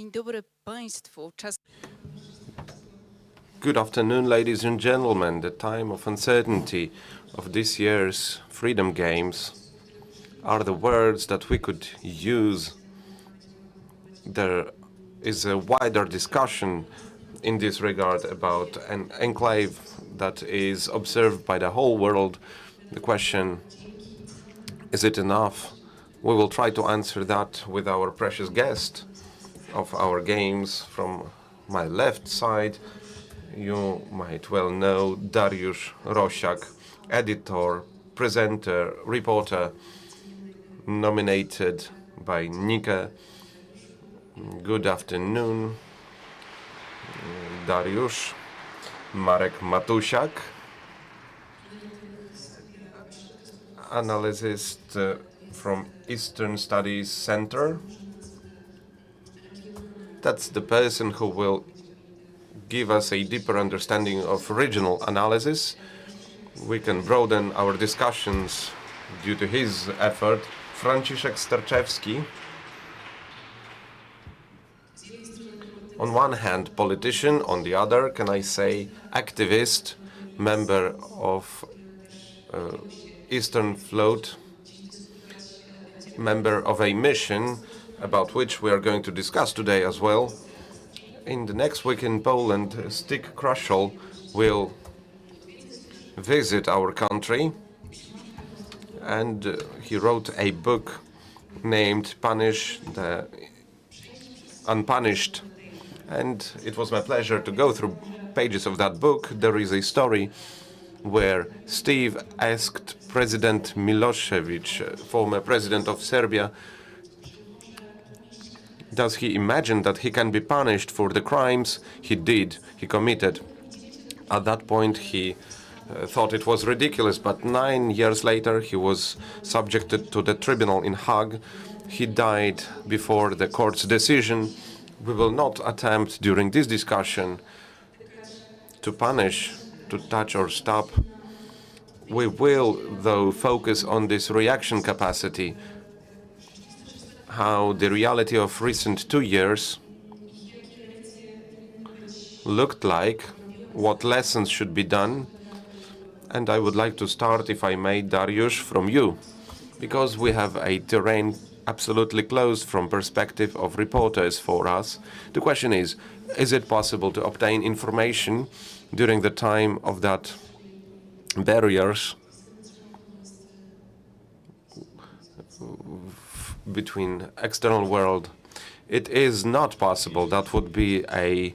Dzień dobry Państwu. Good afternoon, ladies and gentlemen. The time of uncertainty of this year's Freedom Games are the words that we could use. There is a wider discussion in this regard about an enclave that is observed by the whole world. The question, is it enough? We will try to answer that with our precious guest of our games from my left side. You might well know Dariusz Rosiak, editor, presenter, reporter, nominated by Nika. Good afternoon, Dariusz. Marek Matusiak, analyst from Eastern Studies Center. That's the person who will give us a deeper understanding of regional analysis. We can broaden our discussions due to his effort. Franciszek Sterczewski, on one hand politician, on the other, can I say, activist, member of Eastern Float, member of a mission about which we are going to discuss today as well. In the next week in Poland, Stig Kruszol will visit our country, and he wrote a book named Punish the Unpunished. And it was my pleasure to go through pages of that book. There is a story where Steve asked President Milosevic, former president of Serbia, does he imagine that he can be punished for the crimes he committed? At that point, he thought it was ridiculous, but 9 years later, he was subjected to the tribunal in Hague. He died before the court's decision. We will not attempt during this discussion to punish, to touch or stop. We will, though, focus on this reaction capacity, how the reality of recent 2 years looked like, what lessons should be done. And I would like to start, if I may, Dariusz, from you, because we have a terrain absolutely closed from perspective of reporters for us. The question is it possible to obtain information during the time of that barriers between external world? It is not possible. That would be a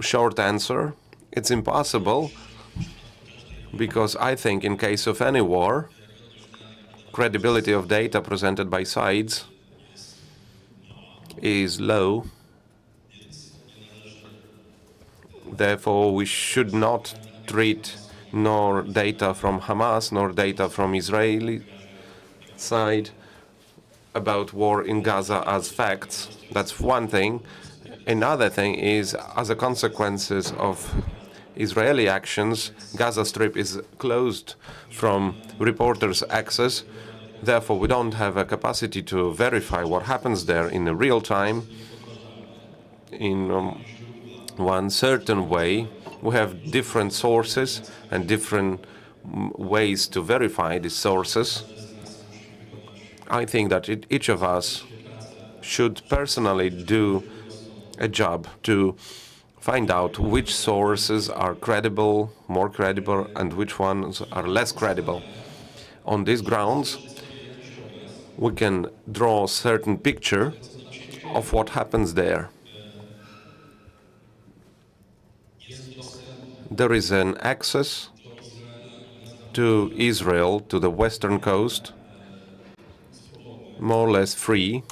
short answer. It's impossible because I think in case of any war, credibility of data presented by sides is low. Therefore, we should not treat nor data from Hamas nor data from Israeli side about war in Gaza as facts. That's one thing. Another thing is, as a consequences of Israeli actions, Gaza Strip is closed from reporters' access. Therefore, we don't have a capacity to verify what happens there in real time. In one certain way, we have different sources and different ways to verify these sources. I think that each of us should personally do a job to find out which sources are credible, more credible, and which ones are less credible. On these grounds, we can draw a certain picture of what happens there. There is an access to Israel, to the western coast, more or less free.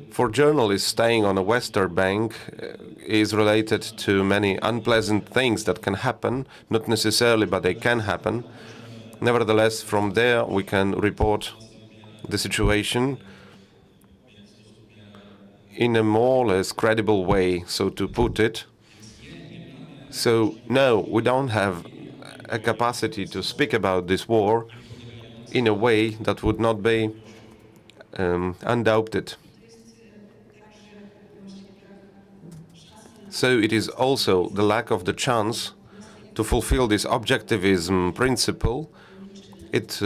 For journalists, staying on the western bank is related to many unpleasant things that can happen, not necessarily, but they can happen. Nevertheless, from there we can report the situation in a more or less credible way, so to put it. So, no, we don't have a capacity to speak about this war in a way that would not be undoubted. So it is also the lack of the chance to fulfill this objectivism principle. It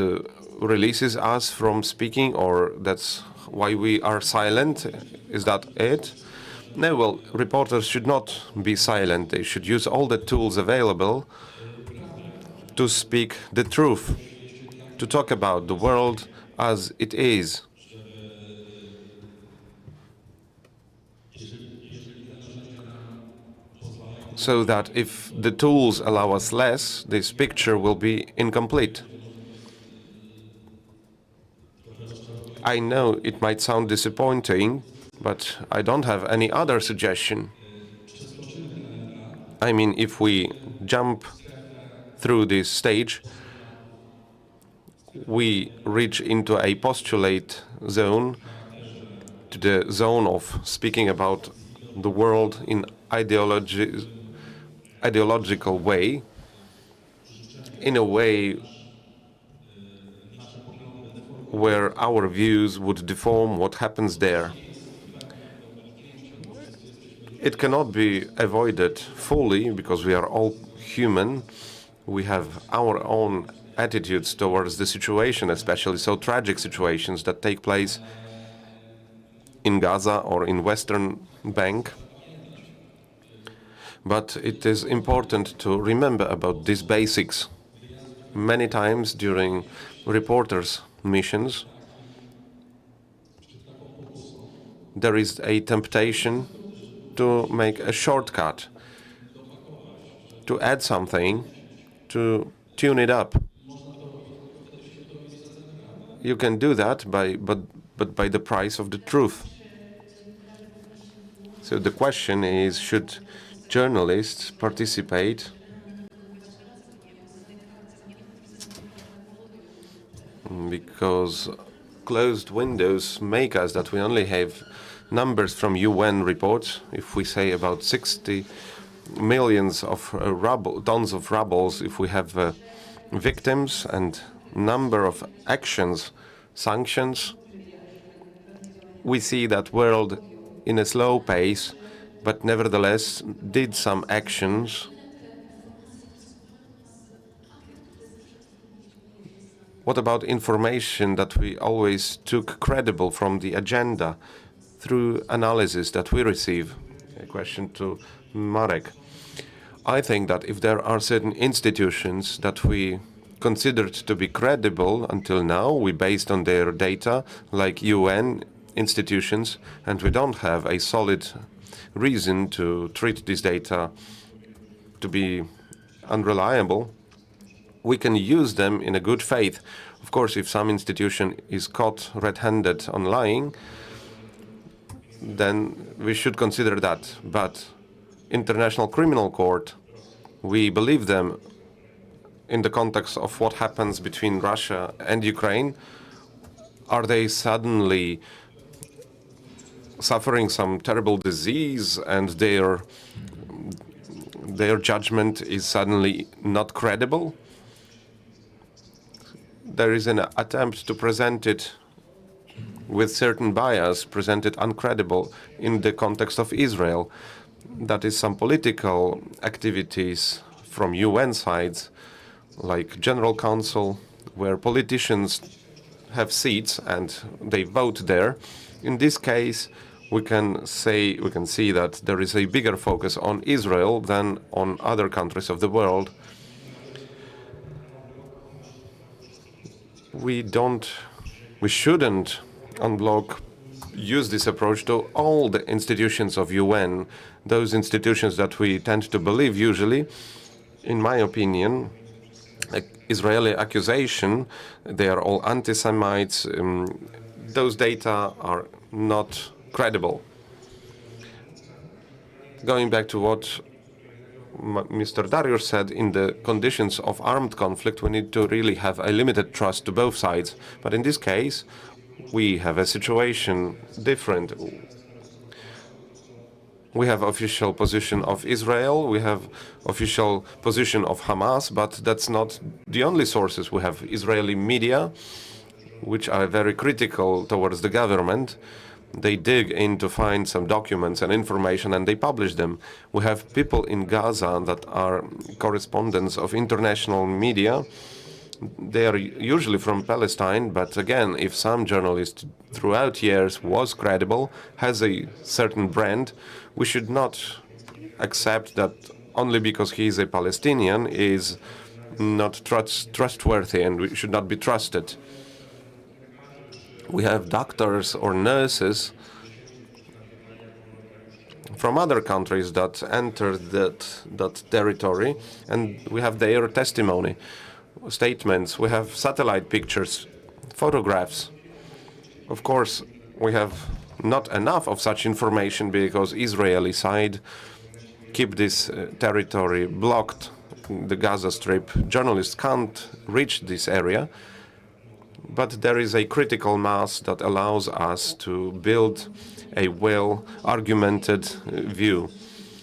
releases us from speaking, or that's why we are silent. Is that it? No, well, reporters should not be silent. They should use all the tools available to speak the truth, to talk about the world as it is. So that if the tools allow us less, this picture will be incomplete. I know it might sound disappointing, but I don't have any other suggestion. I mean, if we jump through this stage, we reach into a postulate zone, to the zone of speaking about the world in ideological way, in a way where our views would deform what happens there. It cannot be avoided fully because we are all human. We have our own attitudes towards the situation, especially so tragic situations that take place in Gaza or in Western Bank. But it is important to remember about these basics. Many times during reporters' missions, there is a temptation to make a shortcut, to add something, to tune it up. You can do that but by the price of the truth. So the question is, should journalists participate because closed windows make us that we only have numbers from UN reports. If we say about 60 millions of tons of rubble, if we have victims and number of actions, sanctions, we see that world in a slow pace, but nevertheless did some actions. What about information that we always took credible from the agenda through analysis that we receive? A question to Marek. I think that if there are certain institutions that we considered to be credible until now, we based on their data, like UN institutions, and we don't have a solid reason to treat this data to be unreliable, we can use them in a good faith. Of course, if some institution is caught red-handed on lying, then we should consider that. But International Criminal Court, we believe them in the context of what happens between Russia and Ukraine. Are they suddenly suffering some terrible disease and their judgment is suddenly not credible? There is an attempt to present it with certain bias, present it uncredible in the context of Israel. That is some political activities from UN sides, like General Council, where politicians have seats and they vote there. In this case, we can see that there is a bigger focus on Israel than on other countries of the world. We shouldn't use this approach to all the institutions of UN, those institutions that we tend to believe usually. In my opinion, Israeli accusation, they are all anti-Semites. Those data are not credible. Going back to what Mr. Dariusz said, in the conditions of armed conflict, we need to really have a limited trust to both sides. But in this case, we have a situation different. We have official position of Israel, we have official position of Hamas, but that's not the only sources. We have Israeli media, which are very critical towards the government. They dig in to find some documents and information, and they publish them. We have people in Gaza that are correspondents of international media. They are usually from Palestine, but again, if some journalist throughout years was credible, has a certain brand, we should not accept that only because he is a Palestinian is not trustworthy and should not be trusted. We have doctors or nurses from other countries that entered that territory, and we have their testimony, statements. We have satellite pictures, photographs. Of course, we have not enough of such information because Israeli side keep this territory blocked, the Gaza Strip. Journalists can't reach this area. But there is a critical mass that allows us to build a well-argumented view.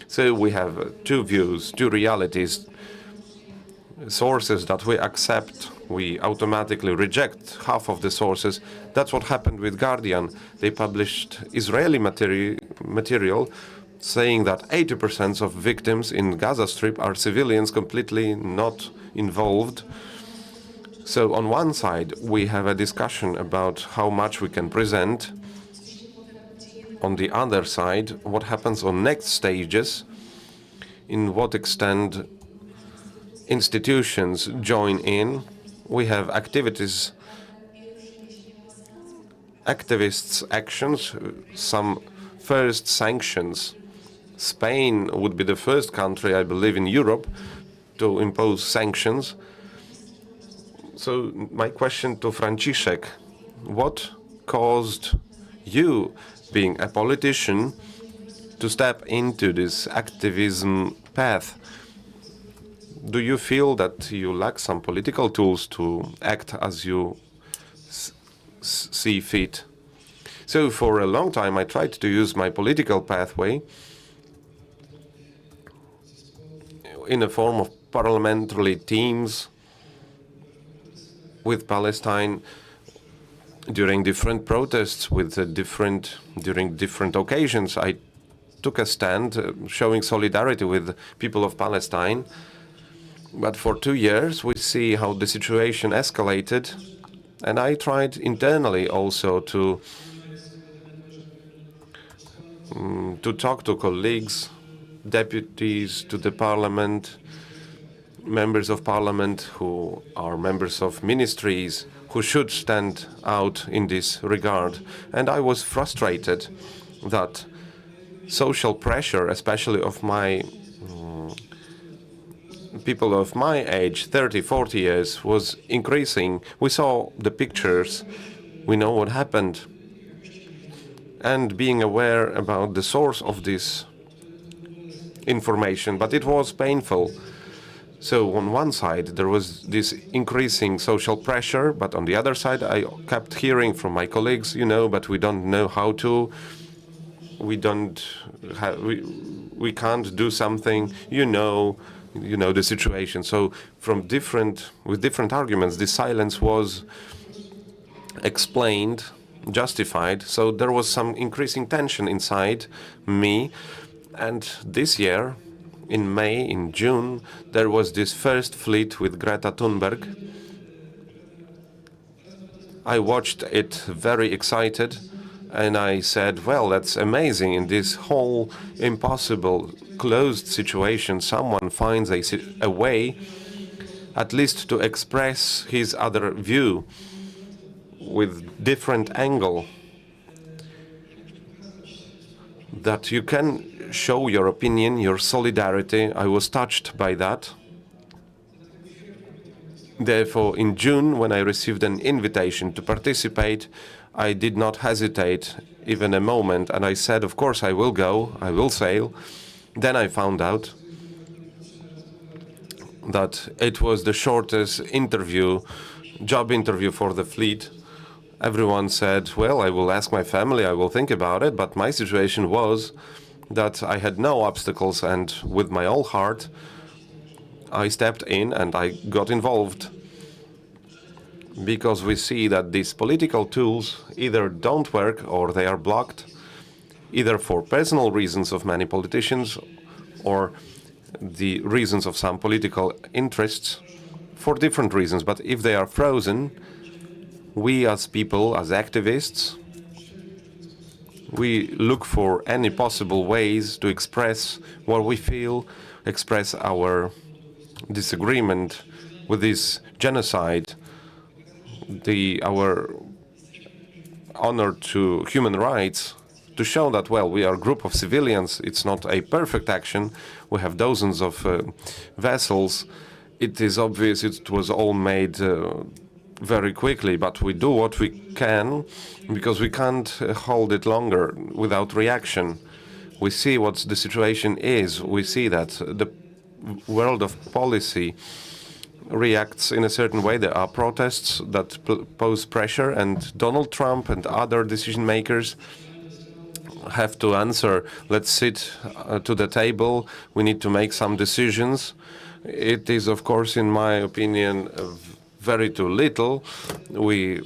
So we have two views, two realities, sources that we accept. We automatically reject half of the sources. That's what happened with Guardian. They published Israeli material saying that 80% of victims in Gaza Strip are civilians completely not involved. So on one side, we have a discussion about how much we can present. On the other side, what happens on next stages, in what extent institutions join in. We have activists' actions, some first sanctions. Spain would be the first country, I believe, in Europe to impose sanctions. So my question to Franciszek, what caused you, being a politician, to step into this activism path? Do you feel that you lack some political tools to act as you see fit? So for a long time I tried to use my political pathway in the form of parliamentary teams with Palestine during different protests, during different occasions. I took a stand showing solidarity with people of Palestine. But for 2 years we see how the situation escalated, and I tried internally also to talk to colleagues, deputies to the parliament, members of parliament who are members of ministries, who should stand out in this regard. And I was frustrated that social pressure, especially of my people of my age, 30, 40 years, was increasing. We saw the pictures, we know what happened. And being aware about the source of this information, but it was painful. So on one side there was this increasing social pressure, but on the other side I kept hearing from my colleagues, but we don't know how to, we can't do something, the situation. So with different arguments, this silence was explained, justified. So there was some increasing tension inside me. And this year, in May, in June, there was this first fleet with Greta Thunberg. I watched it very excited, and I said, well, that's amazing. In this whole impossible, closed situation, someone finds a way, at least to express his other view with different angle, that you can show your opinion, your solidarity. I was touched by that. Therefore, in June, when I received an invitation to participate, I did not hesitate even a moment, and I said, of course, I will go, I will sail. Then I found out that it was the shortest job interview for the fleet. Everyone said, well, I will ask my family, I will think about it, but my situation was that I had no obstacles, and with my whole heart I stepped in and I got involved. because we see that these political tools either don't work or they are blocked, either for personal reasons of many politicians or the reasons of some political interests, for different reasons. But if they are frozen, we as people, as activists, we look for any possible ways to express what we feel, express our disagreement with this genocide, our honor to human rights, to show that, well, we are a group of civilians. It's not a perfect action. We have dozens of vessels. It is obvious it was all made very quickly, but we do what we can because we can't hold it longer without reaction. We see what the situation is. We see that the world of policy reacts in a certain way. There are protests that pose pressure, and Donald Trump and other decision makers have to answer. Let's sit to the table. We need to make some decisions. It is, of course, in my opinion, very too little. We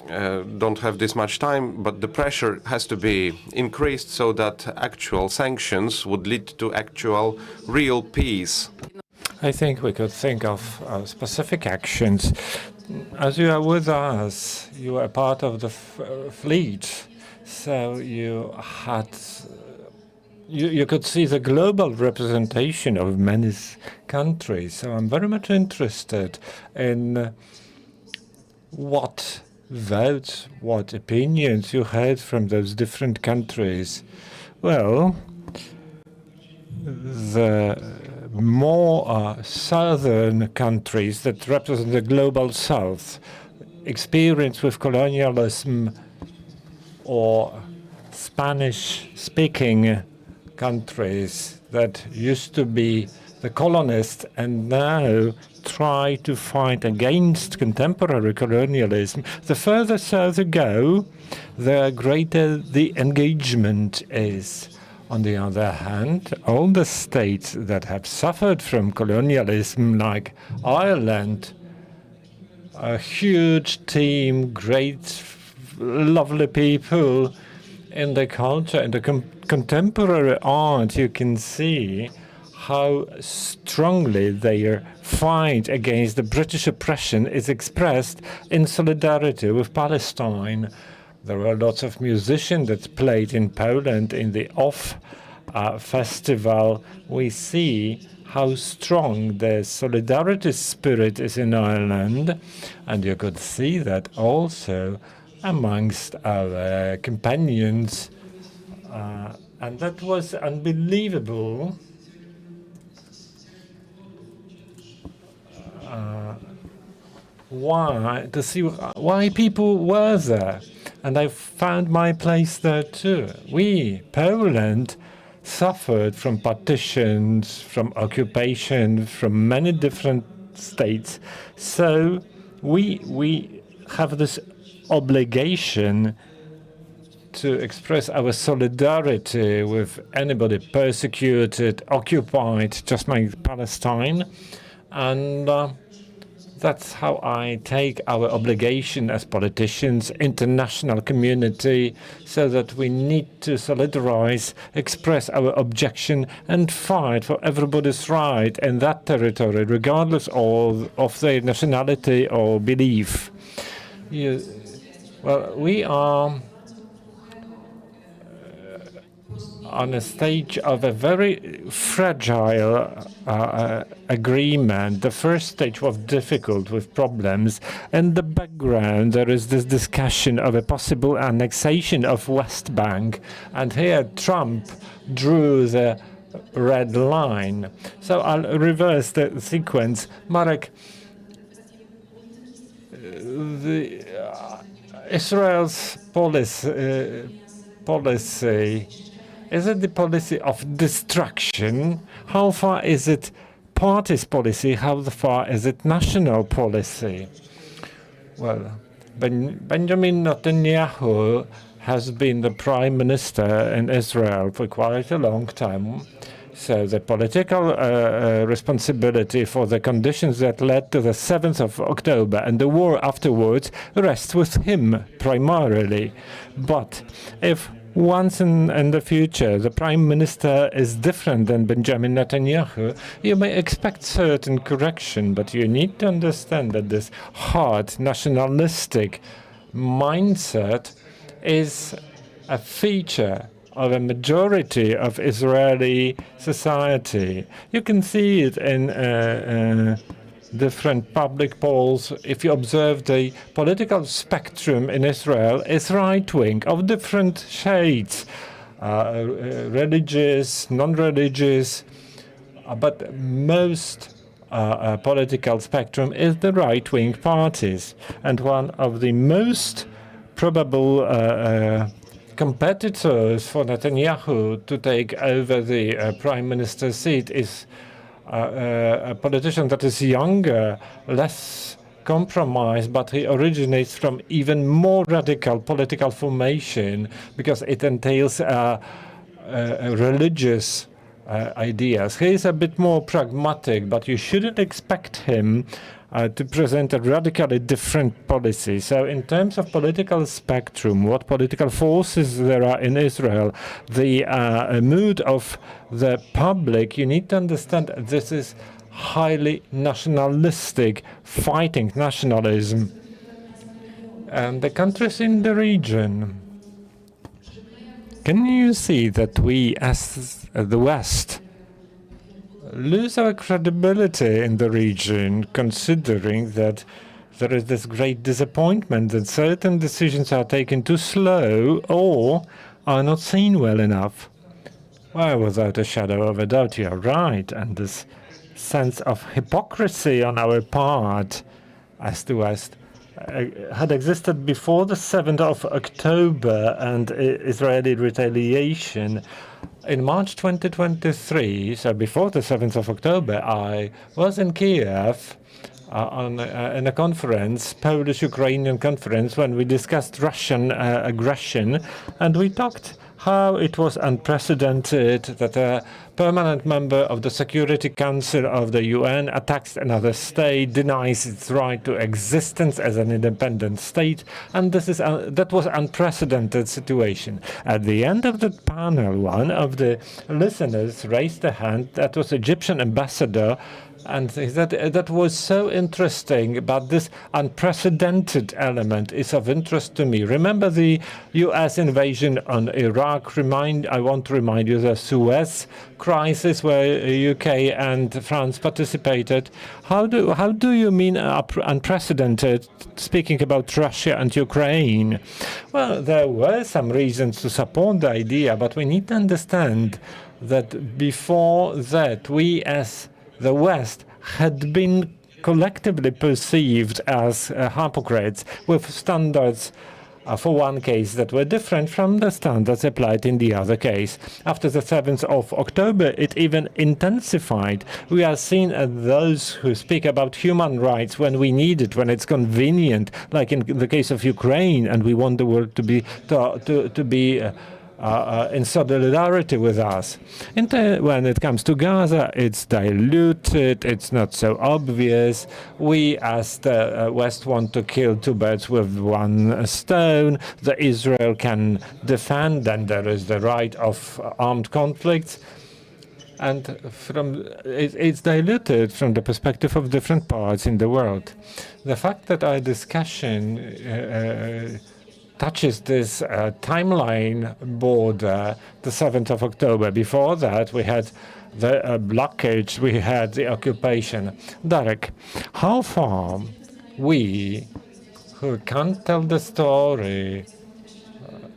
don't have this much time, but the pressure has to be increased so that actual sanctions would lead to actual real peace. I think we could think of specific actions. As you are with us, you are part of the fleet, so you could see the global representation of many countries. So I'm very much interested in what votes, what opinions you heard from those different countries. Well, the more southern countries that represent the global south, experience with colonialism, or Spanish-speaking countries that used to be the colonists and now try to fight against contemporary colonialism. The further south you go, the greater the engagement is. On the other hand, all the states that have suffered from colonialism, like Ireland, a huge team, great, lovely people in the culture, in the contemporary art, you can see how strongly their fight against the British oppression is expressed in solidarity with Palestine. There were lots of musicians that played in Poland in the OFF festival. We see how strong the solidarity spirit is in Ireland, and you could see that also amongst our companions, and that was unbelievable. To see why people were there. And I found my place there too. We, Poland, suffered from partitions, from occupation, from many different states. So we have this obligation to express our solidarity with anybody persecuted, occupied, just like Palestine. And that's how I take our obligation as politicians, international community, so that we need to solidarize, express our objection, and fight for everybody's right in that territory, regardless of their nationality or belief. Well, we are on a stage of a very fragile agreement. The first stage was difficult with problems. In the background, there is this discussion of a possible annexation of West Bank. And here Trump drew the red line. So I'll reverse the sequence. Marek, Israel's policy, is it the policy of destruction? How far is it party's policy? How far is it national policy? Well, Benjamin Netanyahu has been the prime minister in Israel for quite a long time. So the political responsibility for the conditions that led to the 7th of October and the war afterwards rests with him primarily. But if once in the future the prime minister is different than Benjamin Netanyahu, you may expect certain correction, but you need to understand that this hard nationalistic mindset is a feature of a majority of Israeli society. You can see it in different public polls. If you observe the political spectrum in Israel, is right-wing of different shades, religious, non-religious, but most political spectrum is the right-wing parties. And one of the most probable competitors for Netanyahu to take over the prime minister's seat is a politician that is younger, less compromised, but he originates from even more radical political formation because it entails religious ideas. He is a bit more pragmatic, but you shouldn't expect him to present a radically different policy. So in terms of political spectrum, what political forces there are in Israel, the mood of the public, you need to understand this is highly nationalistic, fighting nationalism. And the countries in the region, can you see that we as the West lose our credibility in the region, considering that there is this great disappointment that certain decisions are taken too slow or are not seen well enough? Well, without a shadow of a doubt, you are right. And this sense of hypocrisy on our part as the West had existed before the 7th of October and Israeli retaliation. In March 2023, so before the 7th of October, I was in Kiev in a conference, Polish-Ukrainian conference, when we discussed Russian aggression, and we talked how it was unprecedented that a permanent member of the Security Council of the UN attacks another state, denies its right to existence as an independent state, and that was unprecedented situation. At the end of the panel, one of the listeners raised a hand. That was Egyptian ambassador. And that was so interesting, but this unprecedented element is of interest to me. Remember the U.S. invasion on Iraq? I want to remind you the Suez crisis, where UK and France participated. How do you mean unprecedented, speaking about Russia and Ukraine? Well, there were some reasons to support the idea, but we need to understand that before that, we as the West had been collectively perceived as hypocrites with standards for one case that were different from the standards applied in the other case. After the 7th of October, it even intensified. We are seen as those who speak about human rights when we need it, when it's convenient, like in the case of Ukraine, and we want the world to be in solidarity with us. When it comes to Gaza, it's diluted, it's not so obvious. We as the West want to kill two birds with one stone. The Israel can defend, and there is the right of armed conflicts. And it's diluted from the perspective of different parts in the world. The fact that our discussion touches this timeline border, the 7th of October. Before that, we had the blockage, we had the occupation. Darek, how far we, who can't tell the story,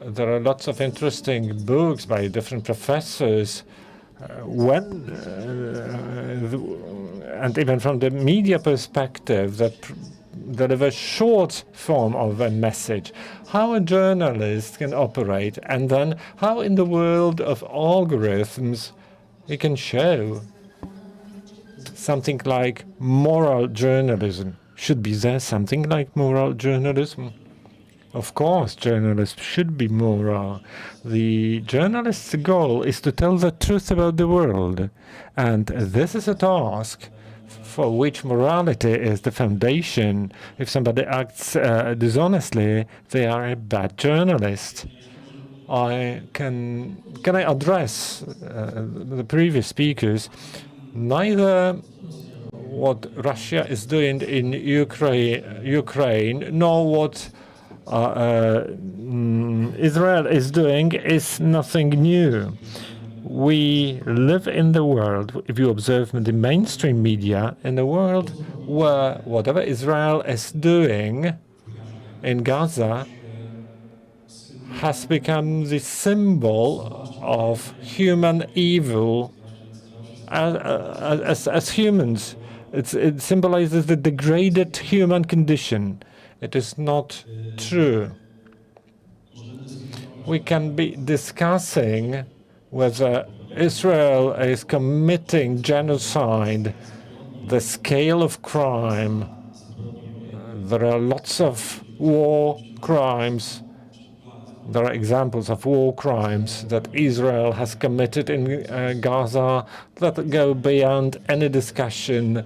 there are lots of interesting books by different professors, and even from the media perspective, that deliver short form of a message, how a journalist can operate, and then how in the world of algorithms it can show something like moral journalism. Should be there something like moral journalism? Of course, journalists should be moral. The journalist's goal is to tell the truth about the world. And this is a task for which morality is the foundation. If somebody acts dishonestly, they are a bad journalist. Can I address the previous speakers? Neither what Russia is doing in Ukraine, nor what Israel is doing is nothing new. We live in the world, if you observe the mainstream media, in a world where whatever Israel is doing in Gaza has become the symbol of human evil as humans. It symbolizes the degraded human condition. It is not true. We can be discussing whether Israel is committing genocide, the scale of crime. There are lots of war crimes. There are examples of war crimes that Israel has committed in Gaza that go beyond any discussion.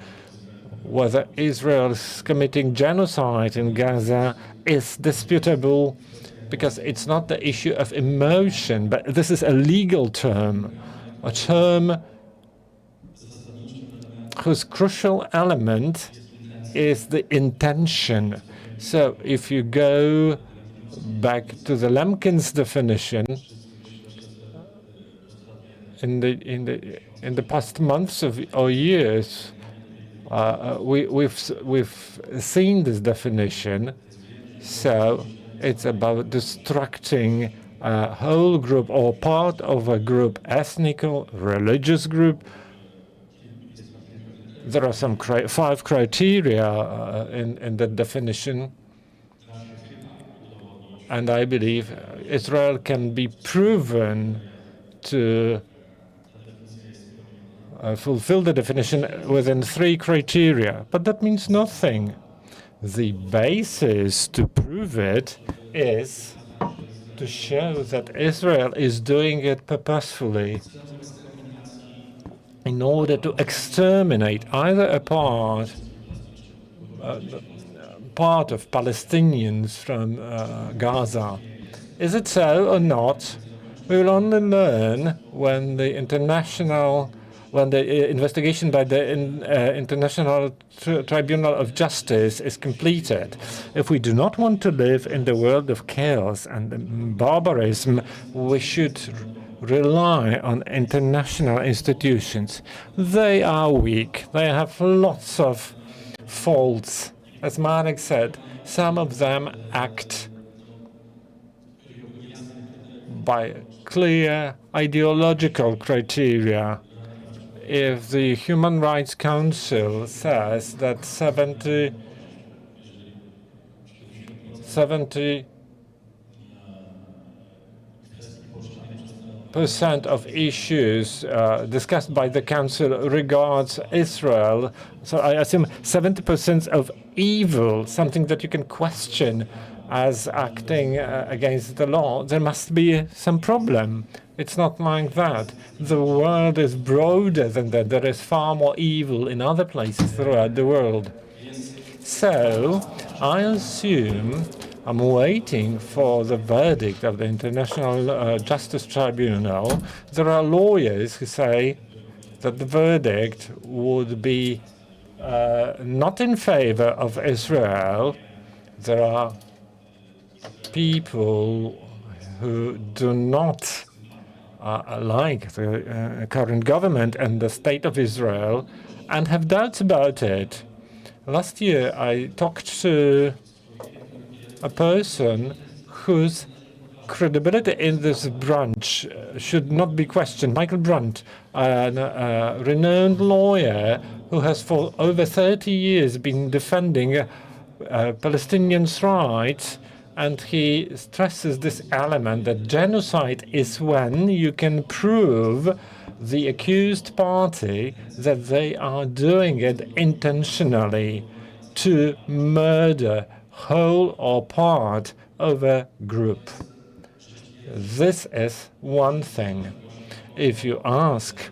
Whether Israel is committing genocide in Gaza is disputable because it's not the issue of emotion, but this is a legal term, a term whose crucial element is the intention. So if you go back to the Lemkin's definition, in the past months or years, we've seen this definition. So it's about destructing a whole group or part of a group, ethnic or religious group. There are some 5 criteria in the definition. And I believe Israel can be proven to fulfill the definition within 3 criteria. But that means nothing. The basis to prove it is to show that Israel is doing it purposefully in order to exterminate either a part of Palestinians from Gaza. Is it so or not? We will only learn when the investigation by the International Tribunal of Justice is completed. If we do not want to live in the world of chaos and barbarism, we should rely on international institutions. They are weak. They have lots of faults. As Marek said, some of them act by clear ideological criteria. If the Human Rights Council says that 70% of issues discussed by the Council regards Israel, so I assume 70% of evil, something that you can question as acting against the law, there must be some problem. It's not like that. The world is broader than that. There is far more evil in other places throughout the world. So I assume I'm waiting for the verdict of the International Justice Tribunal. There are lawyers who say that the verdict would be not in favor of Israel. There are people who do not like the current government and the state of Israel and have doubts about it. Last year, I talked to a person whose credibility in this branch should not be questioned. Michael Brandt, a renowned lawyer who has for over 30 years been defending Palestinians' rights, and he stresses this element that genocide is when you can prove the accused party that they are doing it intentionally to murder whole or part of a group. This is one thing. If you ask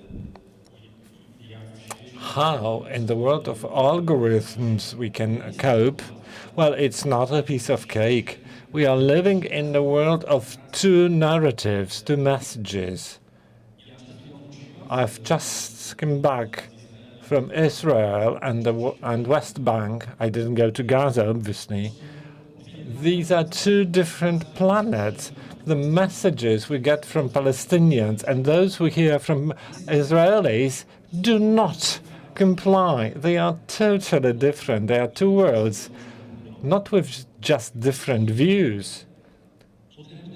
how in the world of algorithms we can cope, well, it's not a piece of cake. We are living in the world of two narratives, two messages. I've just come back from Israel and West Bank. I didn't go to Gaza, obviously. These are two different planets. The messages we get from Palestinians and those we hear from Israelis do not comply. They are totally different. They are two worlds, not with just different views.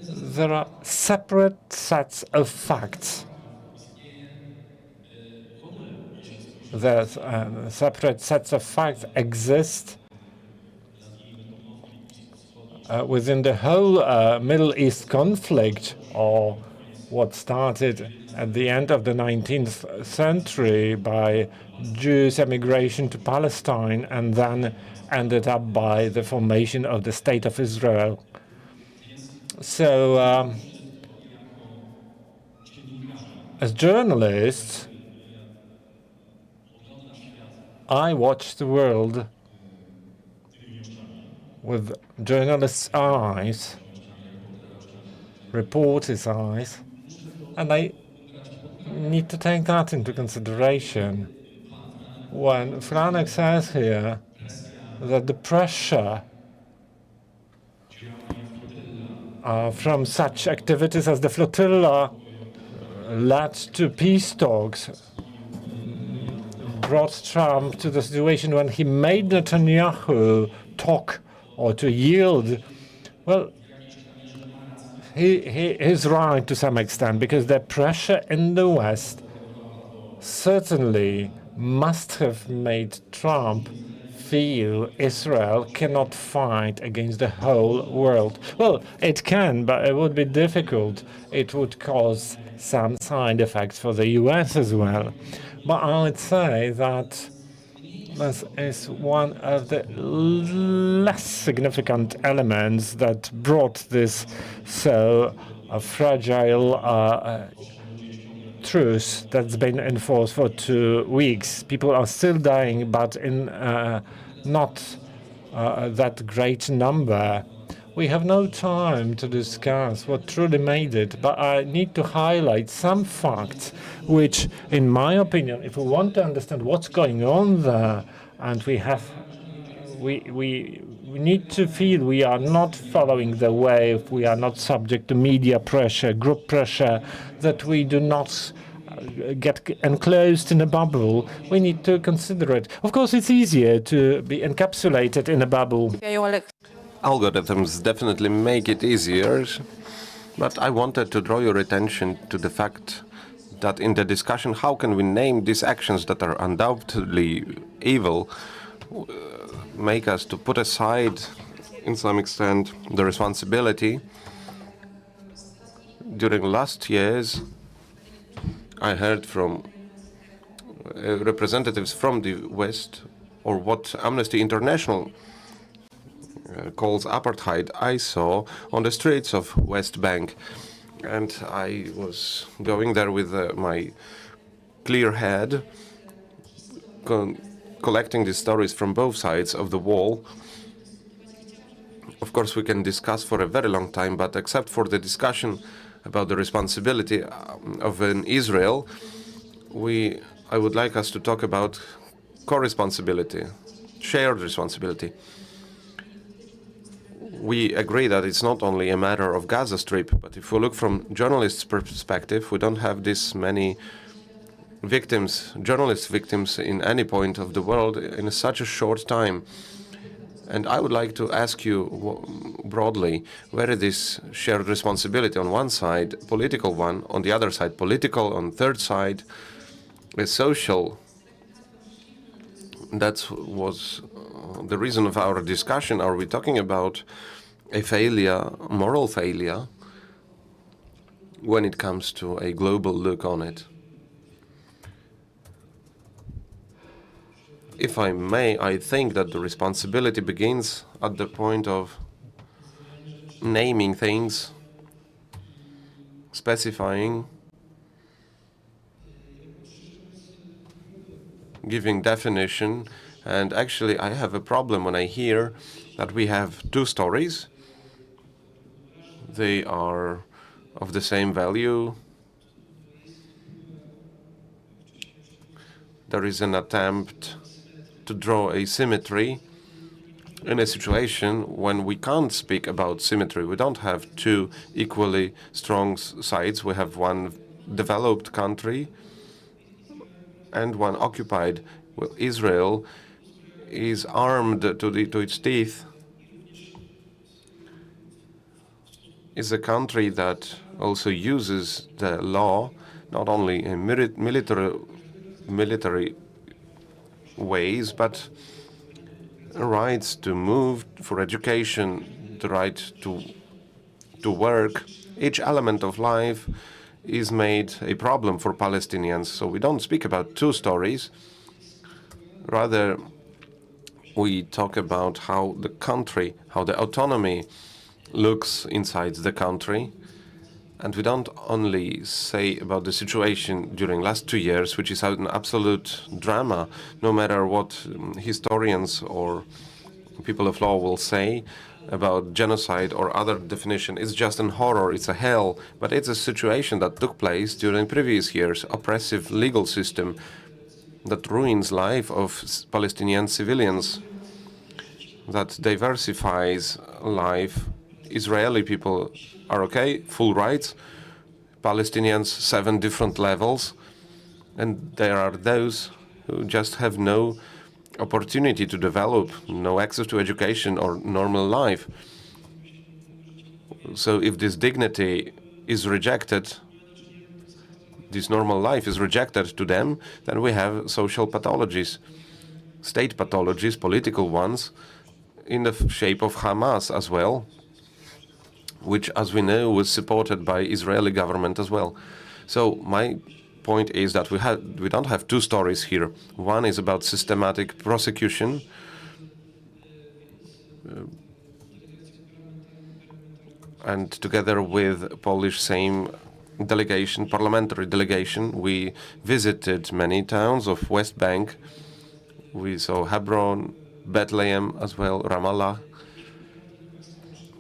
There are separate sets of facts. There's separate sets of facts exist within the whole Middle East conflict, or what started at the end of the 19th century by Jewish emigration to Palestine and then ended up by the formation of the State of Israel. So, as journalists, I watch the world with journalists' eyes, reporters' eyes, and I need to take that into consideration. When Franek says here that the pressure from such activities as the flotilla led to peace talks, brought Trump to the situation when he made Netanyahu talk or to yield, well, he is right to some extent, because the pressure in the West certainly must have made Trump feel Israel cannot fight against the whole world. Well, it can, but it would be difficult. It would cause some side effects for the US as well. But I would say that this is one of the less significant elements that brought this so fragile truce that's been enforced for 2 weeks. People are still dying, but in not that great number. We have no time to discuss what truly made it, but I need to highlight some facts which, in my opinion, if we want to understand what's going on there, and we need to feel we are not following the wave, we are not subject to media pressure, group pressure, that we do not get enclosed in a bubble. We need to consider it. Of course, it's easier to be encapsulated in a bubble. Algorithms definitely make it easier, but I wanted to draw your attention to the fact that in the discussion, how can we name these actions that are undoubtedly evil, make us to put aside, in some extent, the responsibility. During last years, I heard from representatives from the West, or what Amnesty International calls apartheid, I saw on the streets of West Bank. And I was going there with my clear head, collecting the stories from both sides of the wall. Of course, we can discuss for a very long time, but except for the discussion about the responsibility of Israel, I would like us to talk about co-responsibility, shared responsibility. We agree that it's not only a matter of Gaza Strip, but if we look from journalists' perspective, we don't have this many victims, journalist victims in any point of the world in such a short time. And I would like to ask you broadly, where is this shared responsibility? On one side, political one, on the other side, political, on third side, a social. That was the reason of our discussion. Are we talking about a failure, moral failure, when it comes to a global look on it? If I may, I think that the responsibility begins at the point of naming things, specifying, giving definition. And actually, I have a problem when I hear that we have two stories. They are of the same value. There is an attempt to draw a symmetry in a situation when we can't speak about symmetry. We don't have two equally strong sides. We have one developed country and one occupied. Well, Israel is armed to its teeth. Is a country that also uses the law, not only in military ways, but rights to move, for education, the right to work. Each element of life is made a problem for Palestinians. So we don't speak about two stories. Rather, we talk about how the country, how the autonomy looks inside the country. And we don't only say about the situation during last 2 years, which is an absolute drama, no matter what historians or people of law will say about genocide or other definition. It's just an horror, it's a hell, but it's a situation that took place during previous years, oppressive legal system that ruins life of Palestinian civilians, that diversifies life. Israeli people are okay, full rights. Palestinians, 7 different levels. And there are those who just have no opportunity to develop, no access to education or normal life. So if this dignity is rejected, this normal life is rejected to them, then we have social pathologies, state pathologies, political ones, in the shape of Hamas as well, which, as we know, was supported by Israeli government as well. So my point is that we don't have two stories here. One is about systematic prosecution, and together with Polish Sejm delegation, parliamentary delegation, we visited many towns of West Bank. We saw Hebron, Bethlehem as well, Ramallah.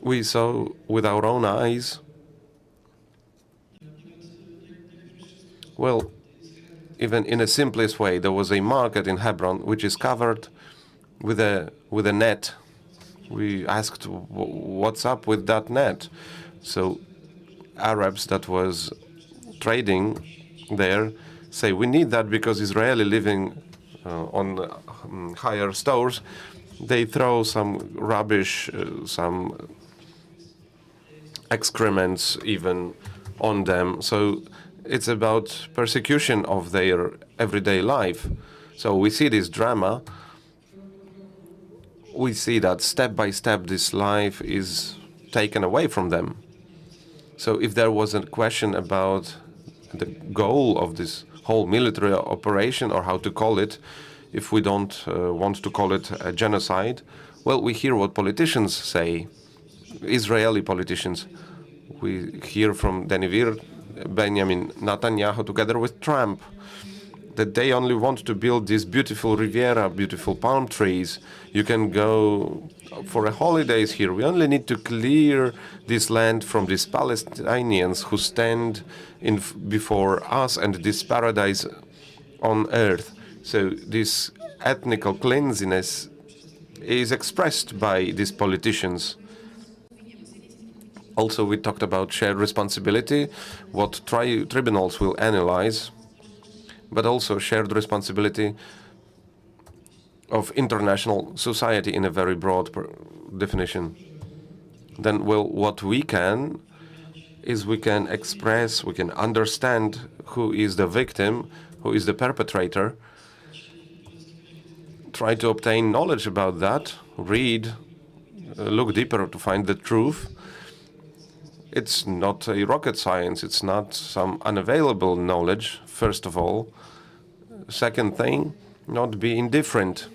We saw with our own eyes, well, even in a simplest way, there was a market in Hebron which is covered with a net. We asked, what's up with that net? So Arabs that was trading there say, we need that because Israeli living on higher stores, they throw some rubbish, some excrements even on them. So it's about persecution of their everyday life. So we see this drama. We see that step by step this life is taken away from them. So if there was a question about the goal of this whole military operation, or how to call it, if we don't want to call it a genocide, well, we hear what politicians say, Israeli politicians. We hear from Benjamin Netanyahu together with Trump, that they only want to build this beautiful Riviera, beautiful palm trees. You can go for a holidays here. We only need to clear this land from these Palestinians who stand before us and this paradise on earth. So this ethnical cleanliness is expressed by these politicians. Also, we talked about shared responsibility, what tribunals will analyze, but also shared responsibility of international society in a very broad definition. Then, well, what we can is we can express, we can understand who is the victim, who is the perpetrator, try to obtain knowledge about that, read, look deeper to find the truth. It's not a rocket science, it's not some unavailable knowledge, first of all. Second thing, not be indifferent.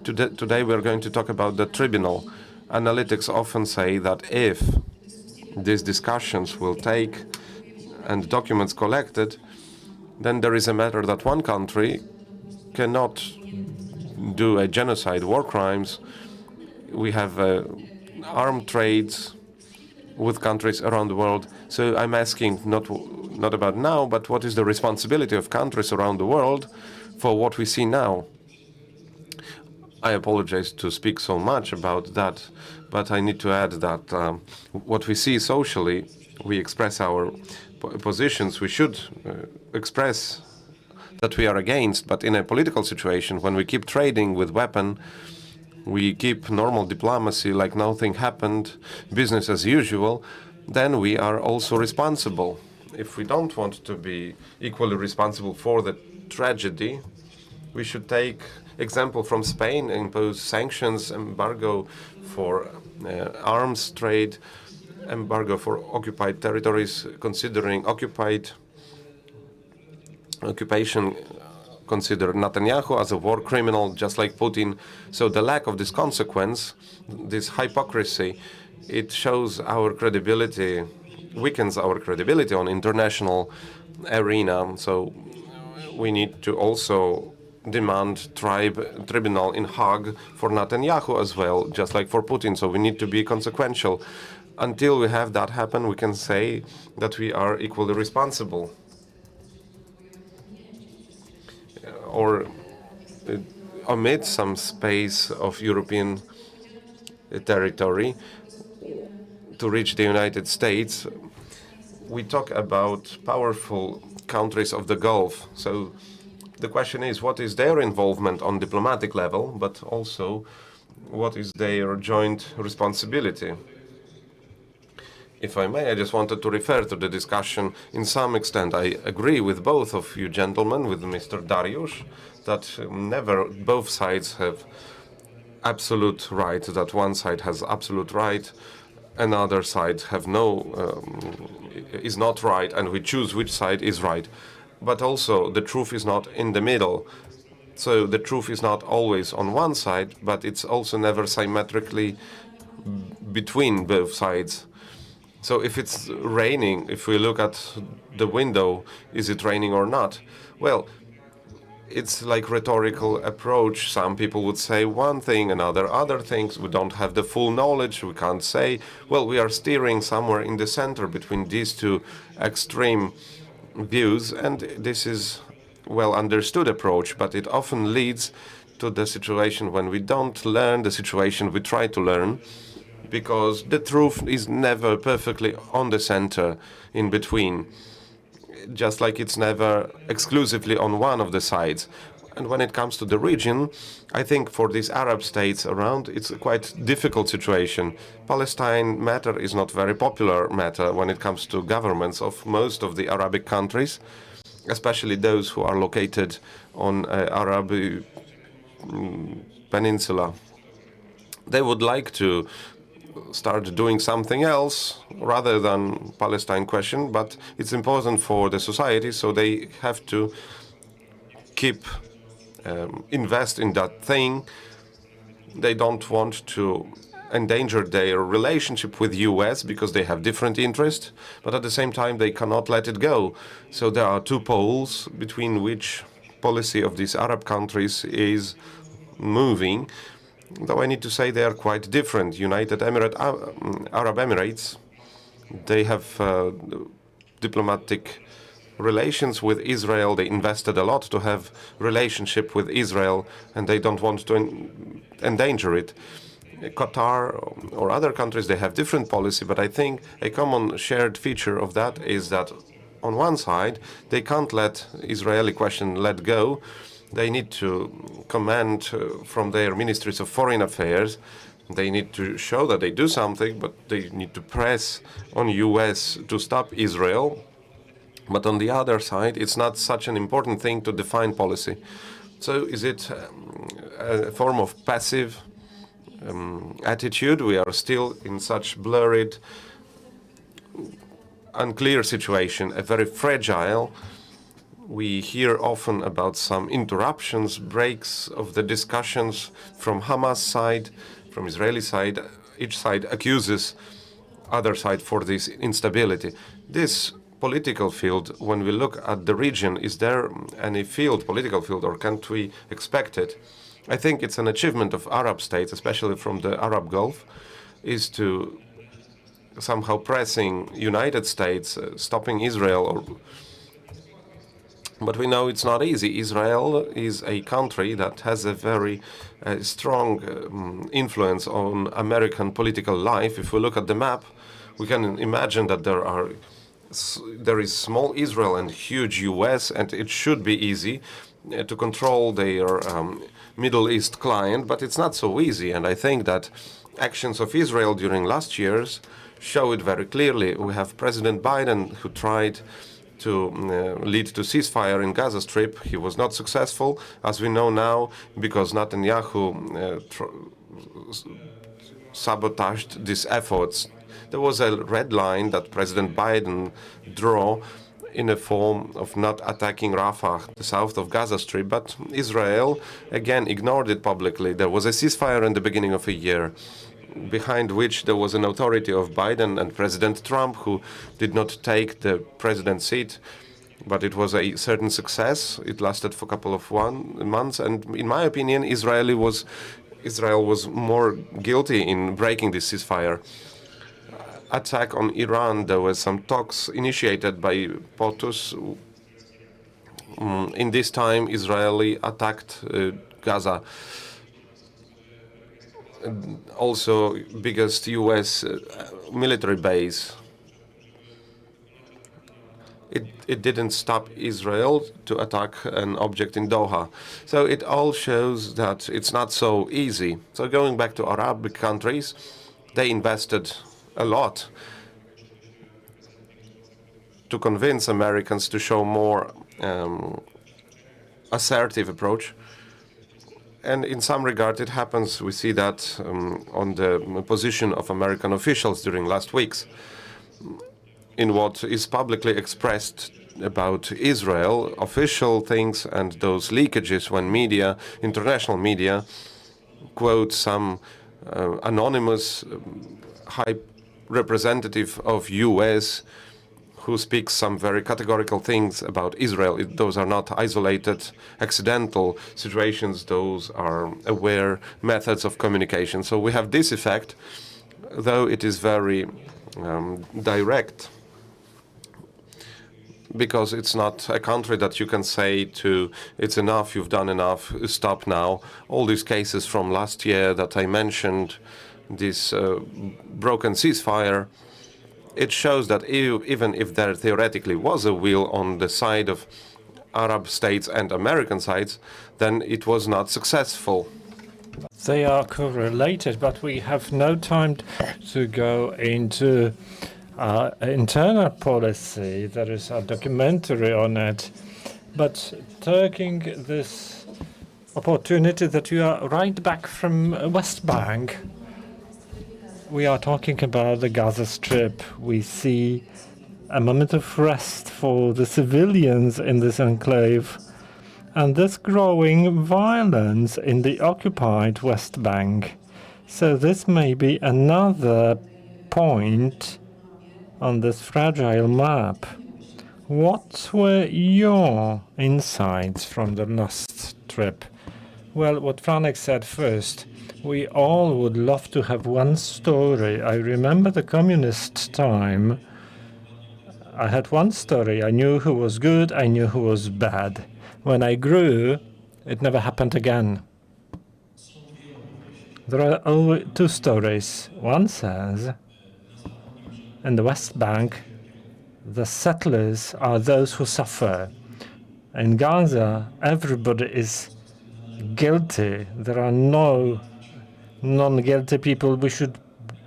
Today we are going to talk about the tribunal. Analytics often say that if these discussions will take and documents collected, then there is a matter that one country cannot do a genocide, war crimes. We have armed trades with countries around the world. So I'm asking not about now, but what is the responsibility of countries around the world for what we see now? I apologize to speak so much about that, but I need to add that what we see socially, we express our positions. We should express that we are against, but in a political situation, when we keep trading with weapons, we keep normal diplomacy like nothing happened, business as usual, then we are also responsible. If we don't want to be equally responsible for the tragedy, we should take example from Spain, impose sanctions, embargo for arms trade, embargo for occupied territories, considering occupation, consider Netanyahu as a war criminal, just like Putin. So the lack of this consequence, this hypocrisy, it shows our credibility, weakens our credibility on international arena. So we need to also demand tribunal in Hague for Netanyahu as well, just like for Putin. So we need to be consequential. Until we have that happen, we can say that we are equally responsible. Or omit some space of European territory to reach the United States. We talk about powerful countries of the Gulf. So the question is, what is their involvement on diplomatic level, but also what is their joint responsibility? If I may, I just wanted to refer to the discussion. In some extent, I agree with both of you gentlemen, with Mr. Dariusz, that never both sides have absolute right, that one side has absolute right, another side have is not right, and we choose which side is right. But also, the truth is not in the middle. So the truth is not always on one side, but it's also never symmetrically between both sides. So if it's raining, if we look at the window, is it raining or not? Well, it's like rhetorical approach. Some people would say one thing, another other things. We don't have the full knowledge. We can't say, well, we are steering somewhere in the center between these two extreme views, and this is well understood approach, but it often leads to the situation when we don't learn the situation we try to learn, because the truth is never perfectly on the center in between, just like it's never exclusively on one of the sides. And when it comes to the region, I think for these Arab states around, it's a quite difficult situation. Palestine matter is not very popular matter when it comes to governments of most of the Arabic countries, especially those who are located on Arab peninsula. They would like to start doing something else rather than Palestine question, but it's important for the society, so they have to keep invest in that thing. They don't want to endanger their relationship with US because they have different interests, but at the same time they cannot let it go. So there are two poles between which policy of these Arab countries is moving, though I need to say they are quite different. United Arab Emirates, they have diplomatic relations with Israel. They invested a lot to have relationship with Israel, and they don't want to endanger it. Qatar or other countries, they have different policy, but I think a common shared feature of that is that on one side, they can't let Israeli question let go. They need to command from their ministries of foreign affairs. They need to show that they do something, but they need to press on US to stop Israel. But on the other side, it's not such an important thing to define policy. So is it a form of passive attitude? We are still in such blurred, unclear situation, a very fragile We hear often about some interruptions, breaks of the discussions from Hamas side, from Israeli side. Each side accuses other side for this instability. This political field, when we look at the region, is there any field, political field, or can't we expect it? I think it's an achievement of Arab states, especially from the Arab Gulf, is to somehow pressing United States, stopping Israel. But we know it's not easy. Israel is a country that has a very strong influence on American political life. If we look at the map, we can imagine that there is small Israel and huge US, and it should be easy to control their Middle East client, but it's not so easy. And I think that actions of Israel during last years show it very clearly. We have President Biden, who tried to lead to ceasefire in Gaza Strip. He was not successful, as we know now, because Netanyahu sabotaged these efforts. There was a red line that President Biden drew in the form of not attacking Rafah, the south of Gaza Strip, but Israel again ignored it publicly. There was a ceasefire in the beginning of a year, behind which there was an authority of Biden and President Trump, who did not take the president's seat, but it was a certain success. It lasted for a couple of months, and in my opinion, Israel was more guilty in breaking this ceasefire. Attack on Iran, there were some talks initiated by POTUS. In this time, Israeli attacked Gaza. Also, biggest U.S. Military base. It didn't stop Israel to attack an object in Doha. So it all shows that it's not so easy. So going back to Arab countries, they invested a lot to convince Americans to show more assertive approach. And in some regard, it happens. We see that on the position of American officials during last weeks. In what is publicly expressed about Israel, official things and those leakages when media, international media, quote some anonymous high representative of U.S. who speaks some very categorical things about Israel. Those are not isolated, accidental situations. Those are aware methods of communication. So we have this effect, though it is very direct, because it's not a country that you can say to, it's enough, you've done enough, stop now. All these cases from last year that I mentioned, this broken ceasefire, it shows that even if there theoretically was a will on the side of Arab states and American sides, then it was not successful. They are correlated, but we have no time to go into internal policy. There is a documentary on it. But taking this opportunity that you are right back from West Bank, we are talking about the Gaza Strip. We see a moment of rest for the civilians in this enclave, and this growing violence in the occupied West Bank. So this may be another point on this fragile map. What were your insights from the last trip? Well, what Franek said first, we all would love to have one story. I remember the communist time. I had one story. I knew who was good, I knew who was bad. When I grew, it never happened again. There are only two stories. One says, in the West Bank, the settlers are those who suffer. In Gaza, everybody is guilty. There are no non-guilty people. We should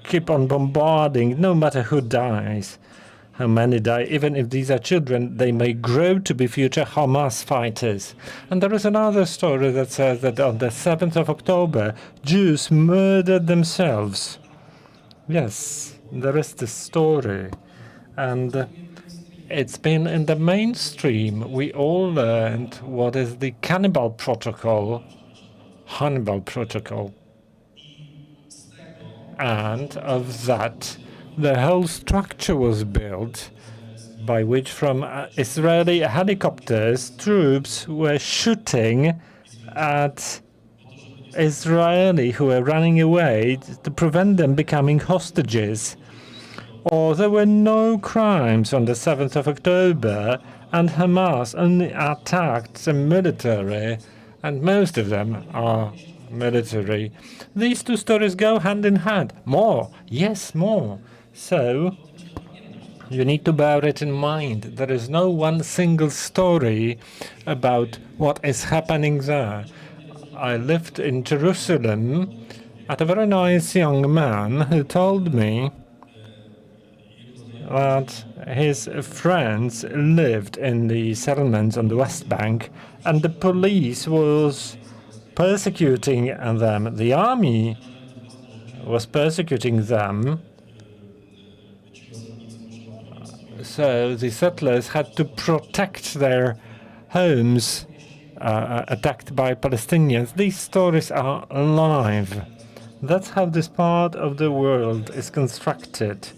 keep on bombarding, no matter who dies, how many die. Even if these are children, they may grow to be future Hamas fighters. And there is another story that says that on the 7th of October, Jews murdered themselves. Yes, there is this story. And It's been in the mainstream. We all learned what is the Hannibal Protocol, and of that, the whole structure was built by which from Israeli helicopters, troops were shooting at Israeli who were running away to prevent them becoming hostages. Or there were no crimes on the 7th of October, and Hamas only attacked the military, and most of them are military. These two stories go hand in hand. More, yes, more. So you need to bear it in mind. There is no one single story about what is happening there. I lived in Jerusalem at a very nice young man who told me that his friends lived in the settlements on the West Bank, and the police was persecuting them. The army was persecuting them. So the settlers had to protect their homes attacked by Palestinians. These stories are alive. That's how this part of the world is constructed.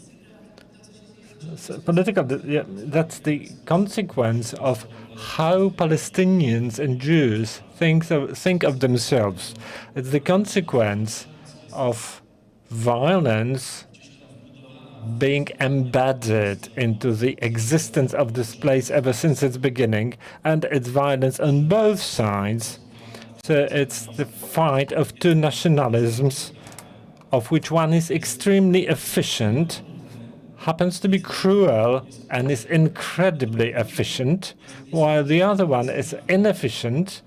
So that's the consequence of how Palestinians and Jews think of themselves. It's the consequence of violence being embedded into the existence of this place ever since its beginning, and it's violence on both sides. So it's the fight of two nationalisms, of which one is extremely efficient, happens to be cruel and is incredibly efficient, while the other one is inefficient,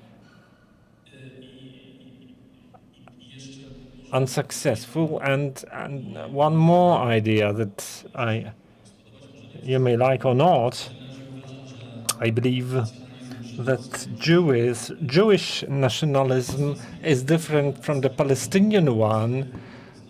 unsuccessful. And one more idea that you may like or not, I believe that Jewish nationalism is different from the Palestinian one,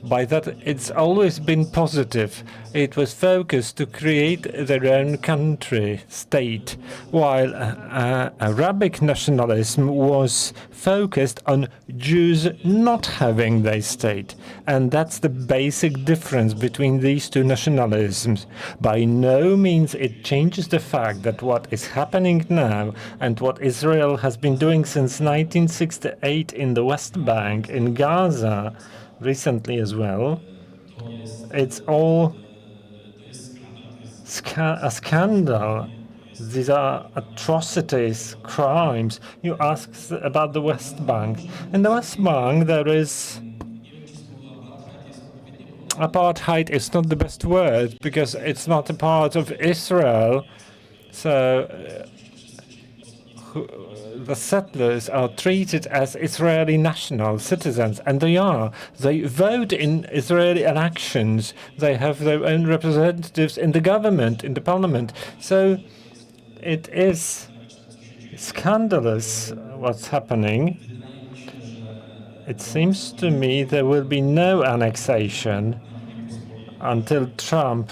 by that it's always been positive. It was focused to create their own country, state, while Arabic nationalism was focused on Jews not having their state. And that's the basic difference between these two nationalisms. By no means it changes the fact that what is happening now and what Israel has been doing since 1968 in the West Bank, in Gaza, recently as well, it's all a scandal. These are atrocities, crimes. You ask about the West Bank. In the West Bank, there is apartheid is not the best word because it's not a part of Israel. So the settlers are treated as Israeli national citizens, and they are. They vote in Israeli elections. They have their own representatives in the government, in the parliament. So it is scandalous what's happening. It seems to me there will be no annexation until Trump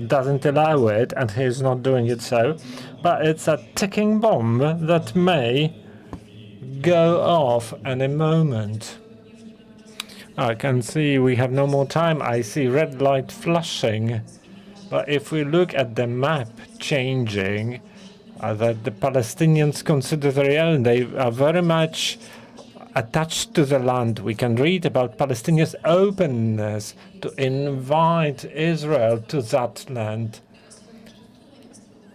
doesn't allow it, and he's not doing it so. But it's a ticking bomb that may go off any moment. I can see we have no more time. I see red light flashing. But if we look at the map changing, that the Palestinians consider their own, they are very much attached to the land. We can read about Palestinians' openness to invite Israel to that land.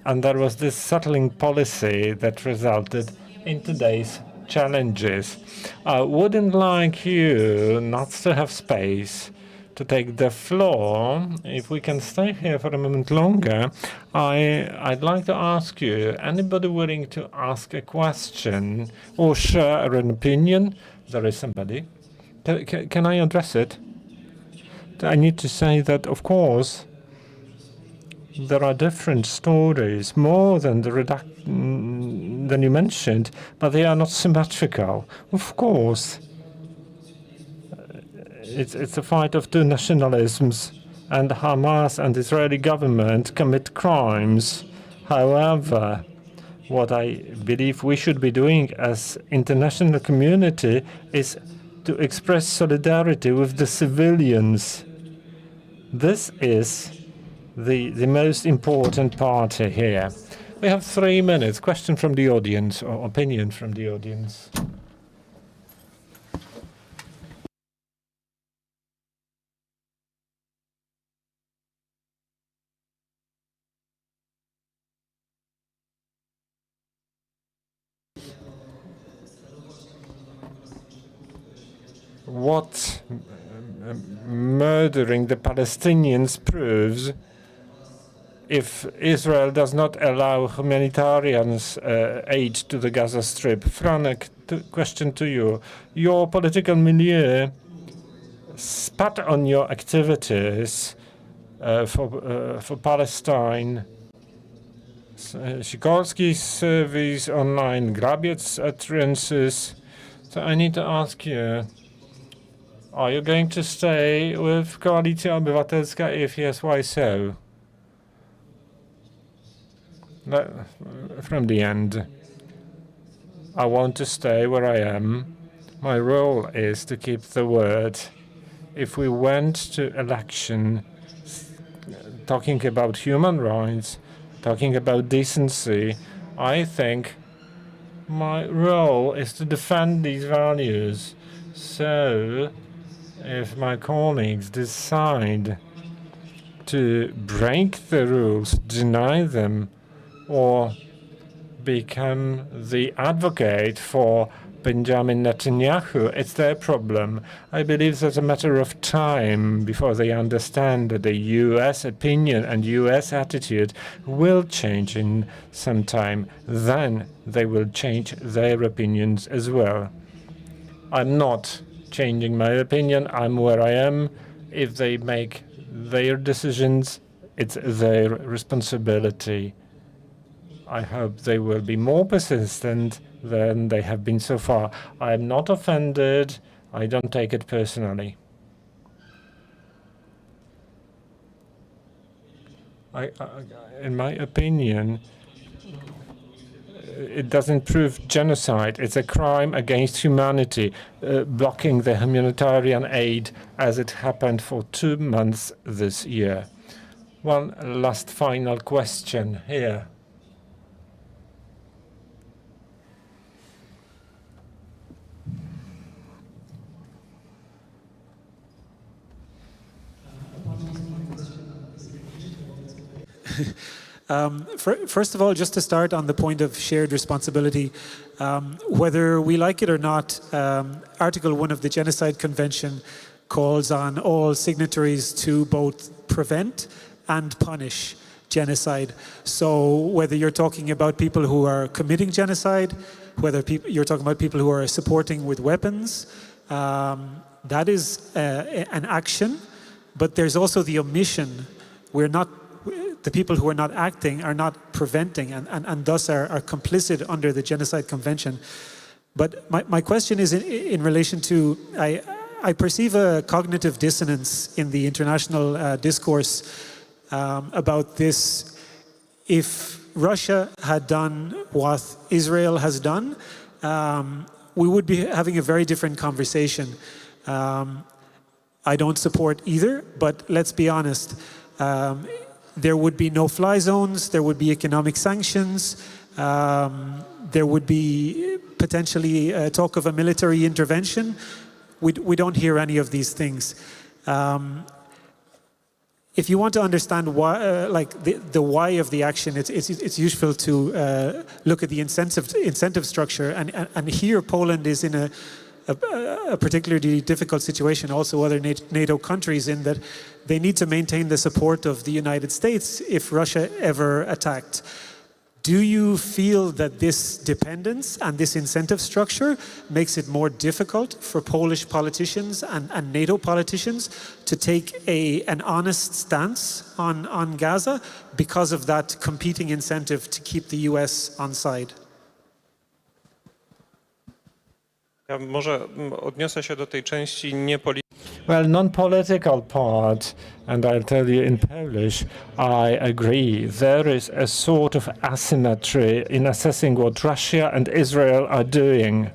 And there was this settling policy that resulted in today's challenges. I wouldn't like you not to have space to take the floor. If we can stay here for a moment longer, I'd like to ask you, anybody willing to ask a question or share an opinion? There is somebody. Can I address it? I need to say that, of course, there are different stories, more than than you mentioned, but they are not symmetrical. Of course, it's a fight of two nationalisms, and Hamas and the Israeli government commit crimes. However, what I believe we should be doing as international community is to express solidarity with the civilians. This is the most important part here. We have 3 minutes. Question from the audience or opinion from the audience. What murdering the Palestinians proves if Israel does not allow humanitarian aid to the Gaza Strip. Franek, question to you. Your political milieu spat on your activities for Palestine. Sikorski service online, Grabiec utterances. So I need to ask you, are you going to stay with Koalicja Obywatelska? If yes, why so? From the end, I want to stay where I am. My role is to keep the word. If we went to election talking about human rights, talking about decency, I think my role is to defend these values. So, if my colleagues decide to break the rules, deny them, or become the advocate for Benjamin Netanyahu, it's their problem. I believe it's a matter of time before they understand that the U.S. opinion and U.S. attitude will change in some time. Then they will change their opinions as well. I'm not changing my opinion. I'm where I am. If they make their decisions, it's their responsibility. I hope they will be more persistent than they have been so far. I'm not offended. I don't take it personally. In my opinion, it doesn't prove genocide. It's a crime against humanity, blocking the humanitarian aid as it happened for 2 months this year. One last final question here. First of all, just to start on the point of shared responsibility, whether we like it or not, Article 1 of the Genocide Convention calls on all signatories to both prevent and punish genocide. So whether you're talking about people who are committing genocide, whether you're talking about people who are supporting with weapons, that is an action, but there's also the omission. The people who are not acting are not preventing and thus are complicit under the Genocide Convention. But my question is in relation to, I perceive a cognitive dissonance in the international discourse about this. If Russia had done what Israel has done, we would be having a very different conversation. I don't support either, but let's be honest. There would be no-fly zones, there would be economic sanctions, there would be potentially talk of a military intervention. We don't hear any of these things. If you want to understand why, the why of the action, it's useful to look at the incentive structure, and here Poland is in a particularly difficult situation, also other NATO countries, in that they need to maintain the support of the United States if Russia ever attacked. Do you feel that this dependence and this incentive structure makes it more difficult for Polish politicians and NATO politicians to take an honest stance on Gaza because of that competing incentive to keep the US on side? Ja może odniosę się do tej części Well, non-political part, and I'll tell you in Polish, I agree. There is a sort of asymmetry in assessing what Russia and Israel are doing.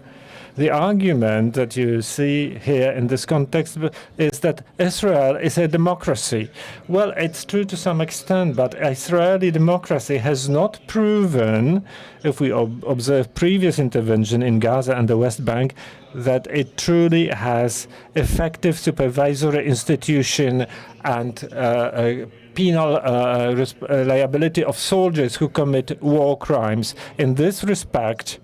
The argument that you see here in this context is that Israel is a democracy. Well, it's true to some extent, but Israeli democracy has not proven, if we observe previous intervention in Gaza and the West Bank, that it truly has effective supervisory institution and penal liability of soldiers who commit war crimes. In this respect,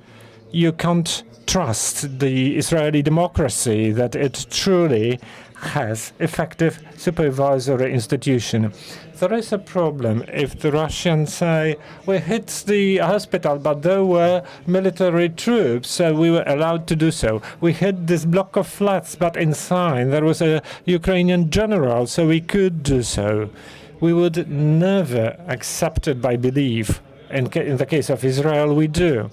you can't trust the Israeli democracy that it truly has effective supervisory institution. There is a problem if the Russians say, we hit the hospital, but there were military troops, so we were allowed to do so. We hit this block of flats, but inside there was a Ukrainian general, so we could do so. We would never accept it by belief. In the case of Israel, we do.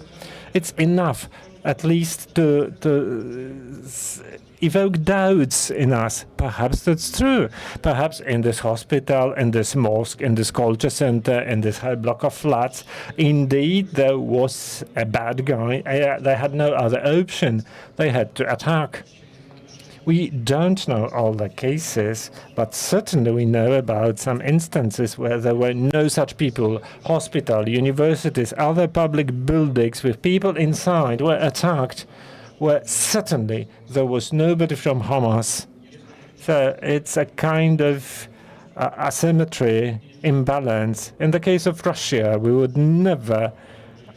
It's enough at least to evoke doubts in us. Perhaps that's true. Perhaps in this hospital, in this mosque, in this culture center, in this whole block of flats, indeed there was a bad guy. They had no other option. They had to attack. We don't know all the cases, but certainly we know about some instances where there were no such people. Hospital, universities, other public buildings with people inside were attacked, where certainly there was nobody from Hamas. So it's a kind of asymmetry, imbalance. In the case of Russia, we would never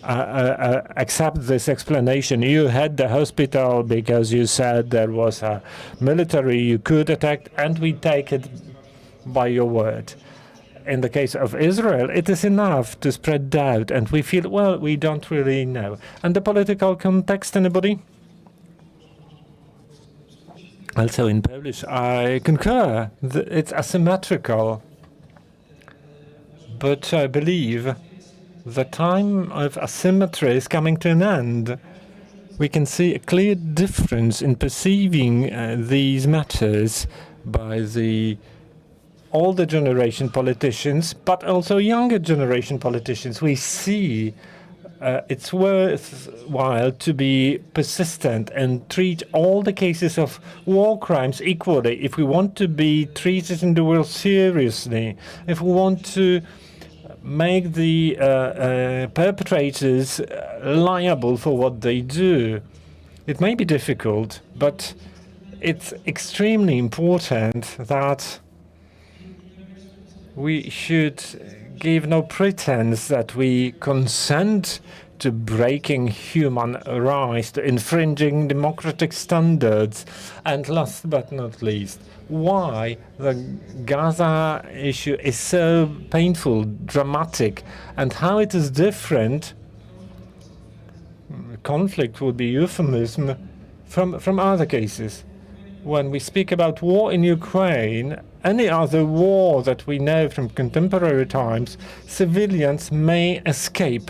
accept this explanation. You had the hospital because you said there was a military you could attack, and we take it by your word. In the case of Israel, it is enough to spread doubt, and we feel, well, we don't really know. And the political context, anybody? Also in Polish, I concur. It's asymmetrical. But I believe the time of asymmetry is coming to an end. We can see a clear difference in perceiving these matters by the older generation politicians, but also younger generation politicians. We see it's worthwhile to be persistent and treat all the cases of war crimes equally. If we want to be treated in the world seriously, if we want to make the perpetrators liable for what they do. It may be difficult, but it's extremely important that we should give no pretense that we consent to breaking human rights, to infringing democratic standards. And last but not least, why the Gaza issue is so painful, dramatic, and how it is different, conflict would be euphemism, from other cases. When we speak about war in Ukraine, any other war that we know from contemporary times, civilians may escape.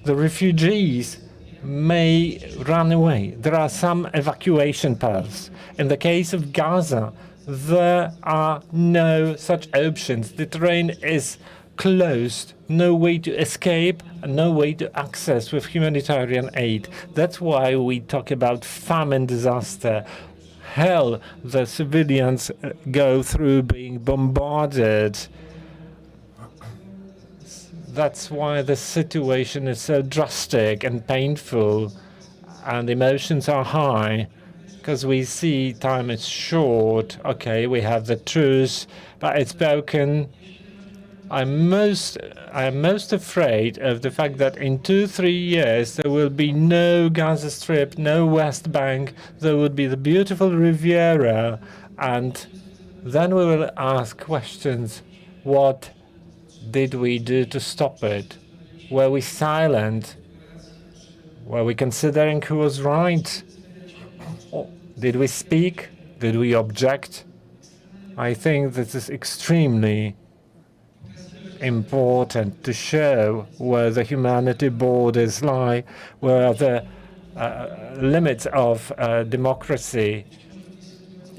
The refugees may run away. There are some evacuation paths. In the case of Gaza, there are no such options. The terrain is closed, no way to escape, and no way to access with humanitarian aid. That's why we talk about famine disaster, hell the civilians go through being bombarded. That's why the situation is so drastic and painful, and emotions are high. Because we see time is short. Okay, we have the truce, but it's broken. I'm most afraid of the fact that in 2-3 years there will be no Gaza Strip, no West Bank. There would be the beautiful Riviera, and then we will ask questions. What did we do to stop it? Were we silent? Were we considering who was right? Did we speak? Did we object? I think this is extremely important to show where the humanity borders lie, where the limits of democracy.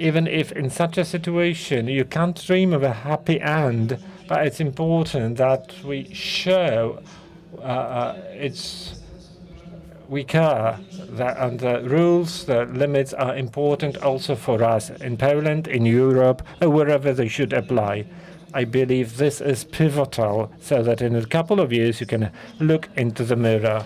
even if in such a situation you can't dream of a happy end, but it's important that we show we care that, and the rules, the limits are important also for us in Poland, in Europe, or wherever they should apply. I believe this is pivotal so that in a couple of years you can look into the mirror.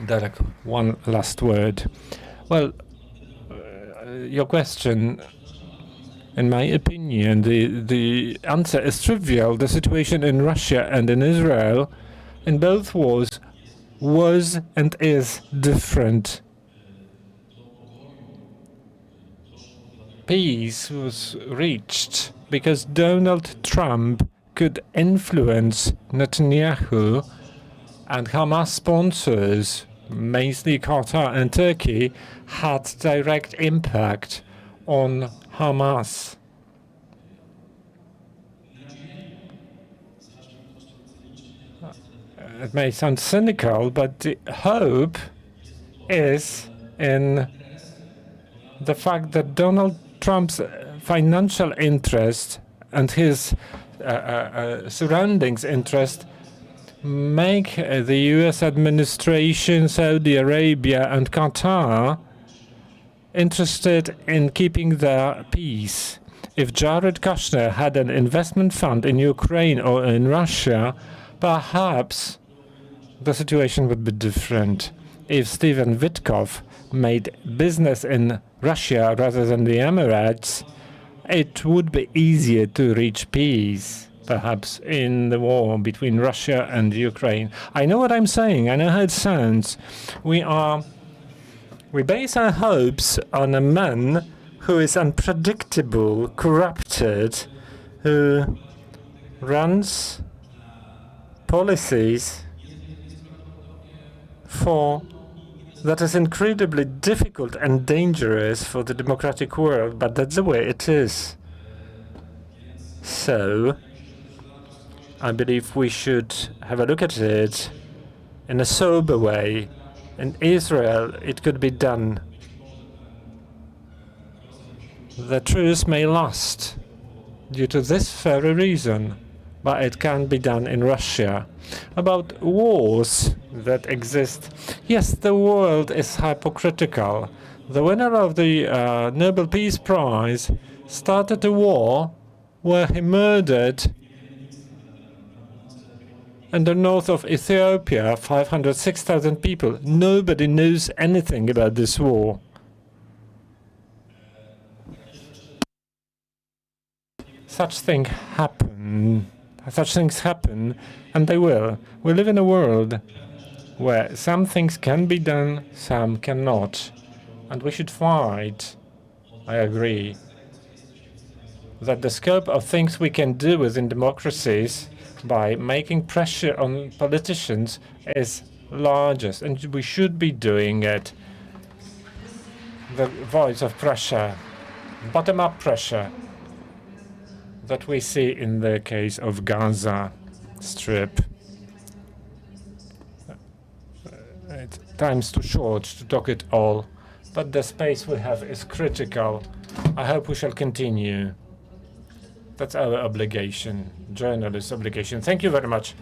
Derek, one last word. Well, your question, in my opinion, the answer is trivial. The situation in Russia and in Israel, in both wars, was and is different. Peace was reached because Donald Trump could influence Netanyahu, and Hamas sponsors, mainly Qatar and Turkey, had direct impact on Hamas. It may sound cynical, but the hope is in the fact that Donald Trump's financial interest and his surroundings interest make the US administration, Saudi Arabia and Qatar interested in keeping their peace. If Jared Kushner had an investment fund in Ukraine or in Russia, perhaps the situation would be different. If Steven Witkoff made business in Russia rather than the Emirates, it would be easier to reach peace, perhaps, in the war between Russia and Ukraine. I know what I'm saying. I know how it sounds. We base our hopes on a man who is unpredictable, corrupted, who runs policies that is incredibly difficult and dangerous for the democratic world, but that's the way it is. So, I believe we should have a look at it in a sober way. In Israel, it could be done. The truce may last due to this very reason, but it can't be done in Russia. About wars that exist, yes, the world is hypocritical. The winner of the Nobel Peace Prize started a war where he murdered in the north of Ethiopia 506,000 people. Nobody knows anything about this war. Such things happen, and they will. We live in a world where some things can be done, some cannot. And we should fight, I agree, that the scope of things we can do within democracies by making pressure on politicians is largest, and we should be doing it. The voice of pressure, bottom-up pressure, that we see in the case of Gaza Strip. Time's too short to talk it all, but the space we have is critical. I hope we shall continue. That's our obligation, journalist obligation. Thank you very much.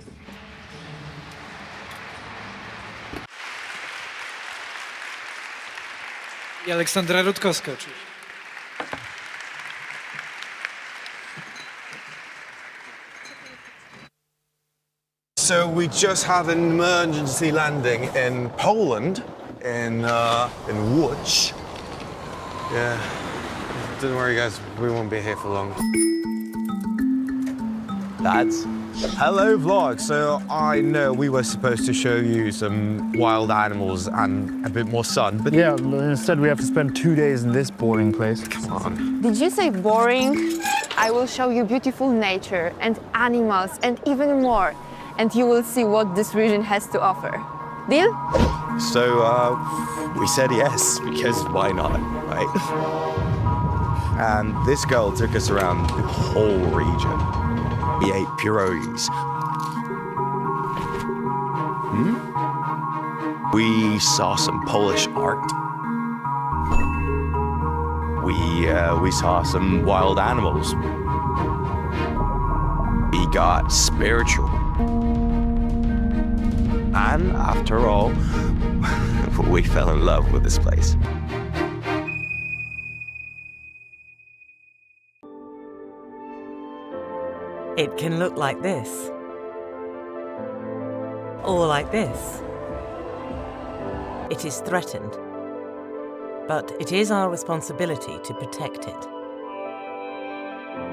I Aleksandra Rutkowska oczywiście. So we just had an emergency landing in Poland, in Łódź. Yeah, don't worry guys, we won't be here for long. Lads, hello vlog. So I know we were supposed to show you some wild animals and a bit more sun, but yeah, instead we have to spend 2 days in this boring place. Come on. Did you say boring? I will show you beautiful nature and animals and even more. And you will see what this region has to offer. Deal? So we said yes, because why not, right? And this girl took us around the whole region. We ate pierogies, We saw some Polish art. We saw some wild animals. We got spiritual. And after all, we fell in love with this place. It can look like this, or like this. It is threatened, but it is our responsibility to protect it.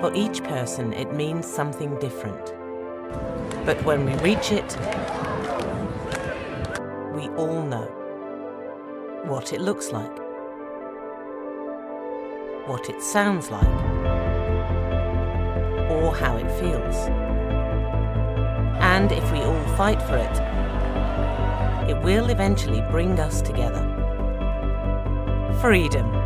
For each person, it means something different. But when we reach it, we all know what it looks like, what it sounds like, or how it feels. And if we all fight for it, it will eventually bring us together. Freedom.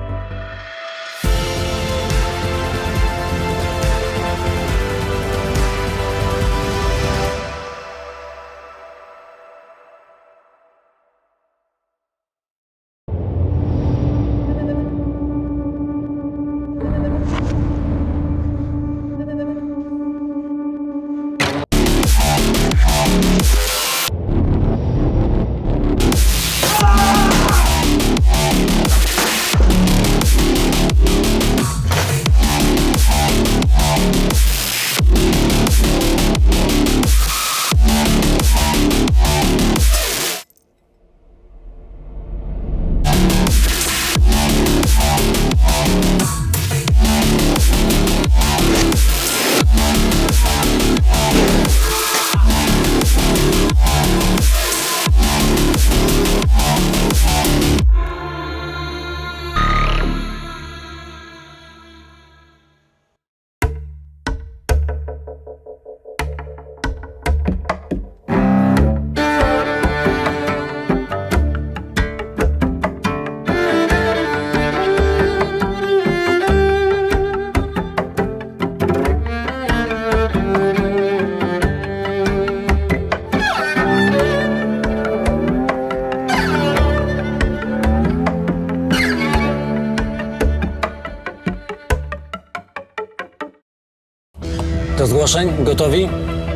Do zgłoszeń? Gotowi?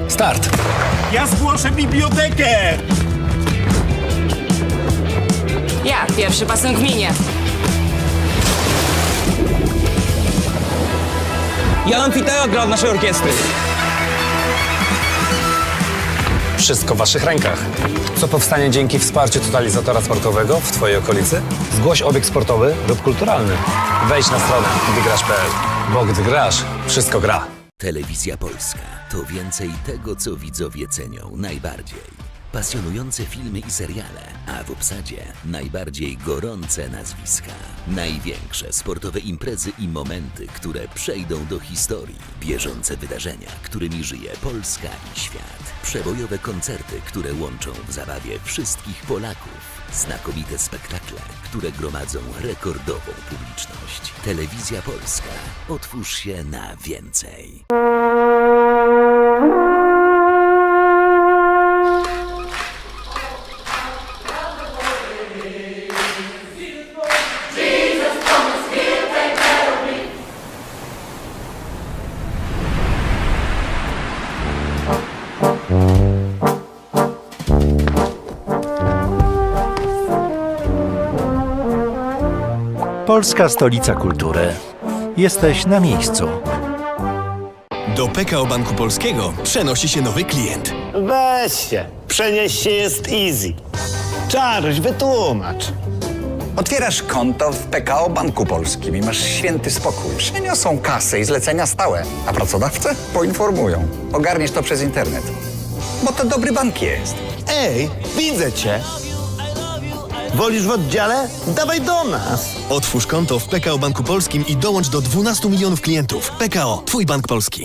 Start! Ja zgłoszę bibliotekę! Ja, pierwszy pasem w gminie. Ja amfiteatr od naszej orkiestry. Wszystko w waszych rękach. Co powstanie dzięki wsparciu totalizatora sportowego w twojej okolicy? Zgłoś obiekt sportowy lub kulturalny. Wejdź na stronę gdygrasz.pl, bo gdy grasz, wszystko gra. Telewizja Polska to więcej tego, co widzowie cenią najbardziej. Pasjonujące filmy i seriale, a w obsadzie najbardziej gorące nazwiska. Największe sportowe imprezy i momenty, które przejdą do historii. Bieżące wydarzenia, którymi żyje Polska i świat. Przebojowe koncerty, które łączą w zabawie wszystkich Polaków. Znakomite spektakle, które gromadzą rekordową publiczność. Telewizja Polska. Otwórz się na więcej. Polska Stolica Kultury. Jesteś na miejscu. Do PKO Banku Polskiego przenosi się nowy klient. Weź się, przenieść się jest easy. Czaruś, wytłumacz. Otwierasz konto w PKO Banku Polskim i masz święty spokój. Przeniosą kasę i zlecenia stałe, a pracodawcę poinformują. Ogarniesz to przez internet. Bo to dobry bank jest. Ej, widzę cię. Wolisz w oddziale? Dawaj do nas. Otwórz konto w PKO Banku Polskim i dołącz do 12 milionów klientów. PKO, twój bank polski.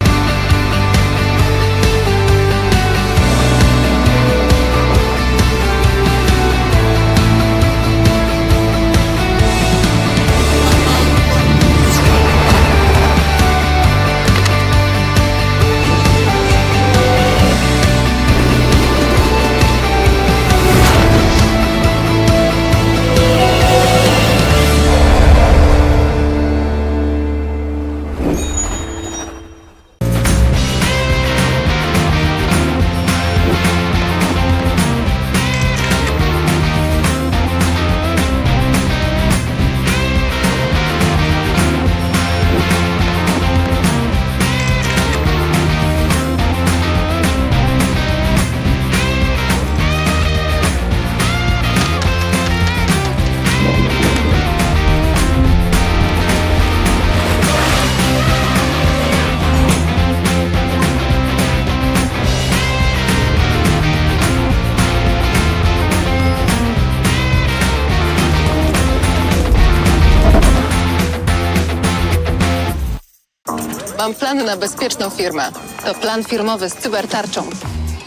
Mam plan na bezpieczną firmę. To plan firmowy z cybertarczą,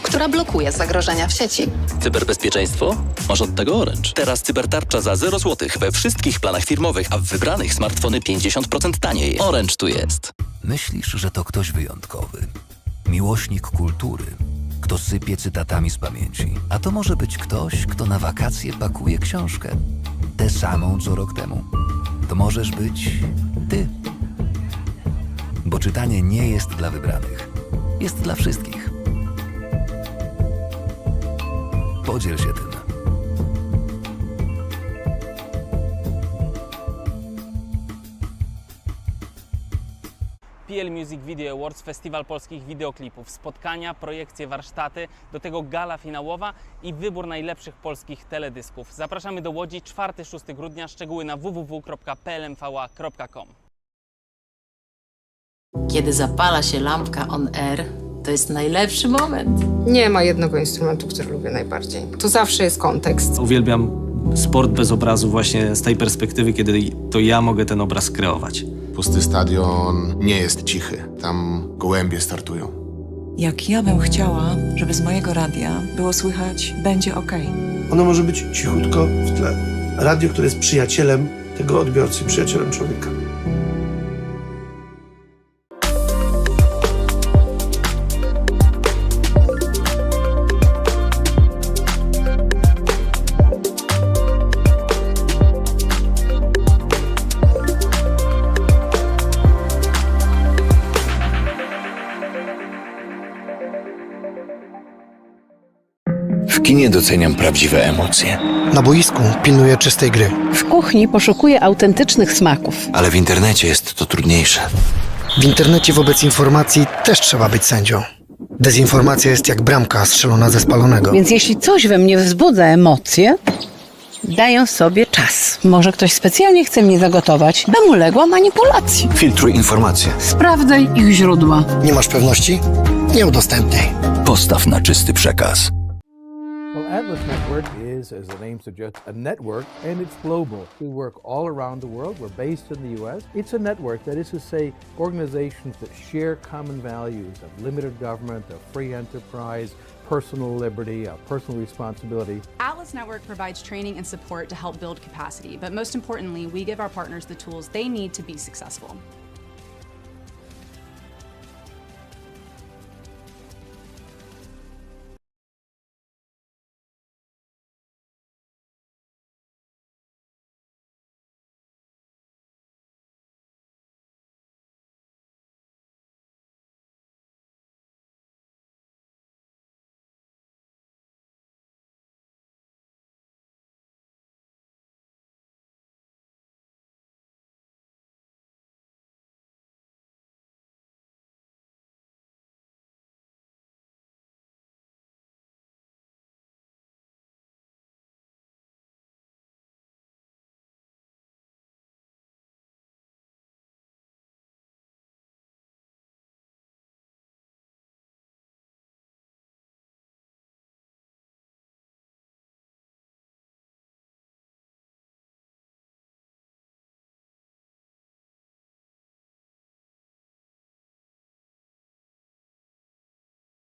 która blokuje zagrożenia w sieci. Cyberbezpieczeństwo? Masz od tego Orange. Teraz cybertarcza za 0 zł we wszystkich planach firmowych, a w wybranych smartfony 50% taniej. Orange tu jest. Myślisz, że to ktoś wyjątkowy, miłośnik kultury, kto sypie cytatami z pamięci. A to może być ktoś, kto na wakacje pakuje książkę, tę samą co rok temu. To możesz być ty. Bo czytanie nie jest dla wybranych, jest dla wszystkich. Podziel się tym. PL Music Video Awards, Festiwal Polskich Wideoklipów, spotkania, projekcje, warsztaty, do tego gala finałowa i wybór najlepszych polskich teledysków. Zapraszamy do Łodzi 4-6 grudnia, szczegóły na www.plmva.com. Kiedy zapala się lampka on air, to jest najlepszy moment. Nie ma jednego instrumentu, który lubię najbardziej. To zawsze jest kontekst. Uwielbiam sport bez obrazu właśnie z tej perspektywy, kiedy to ja mogę ten obraz kreować. Pusty stadion nie jest cichy. Tam gołębie startują. Jak ja bym chciała, żeby z mojego radia było słychać "Będzie okej". Ono może być cichutko w tle. Radio, które jest przyjacielem tego odbiorcy, przyjacielem człowieka. W kinie doceniam prawdziwe emocje. Na boisku pilnuję czystej gry. W kuchni poszukuję autentycznych smaków. Ale w internecie jest to trudniejsze. W internecie wobec informacji też trzeba być sędzią. Dezinformacja jest jak bramka strzelona ze spalonego. Więc jeśli coś we mnie wzbudza emocje, daję sobie czas. Może ktoś specjalnie chce mnie zagotować, bym uległa manipulacji. Filtruj informacje. Sprawdzaj ich źródła. Nie masz pewności? Nie udostępniaj. Postaw na czysty przekaz. Well, Atlas Network is, as the name suggests, a network, and it's global. We work all around the world. We're based in the U.S. It's a network, that is to say, organizations that share common values of limited government, of free enterprise, personal liberty, personal responsibility. Atlas Network provides training and support to help build capacity, but most importantly, we give our partners the tools they need to be successful.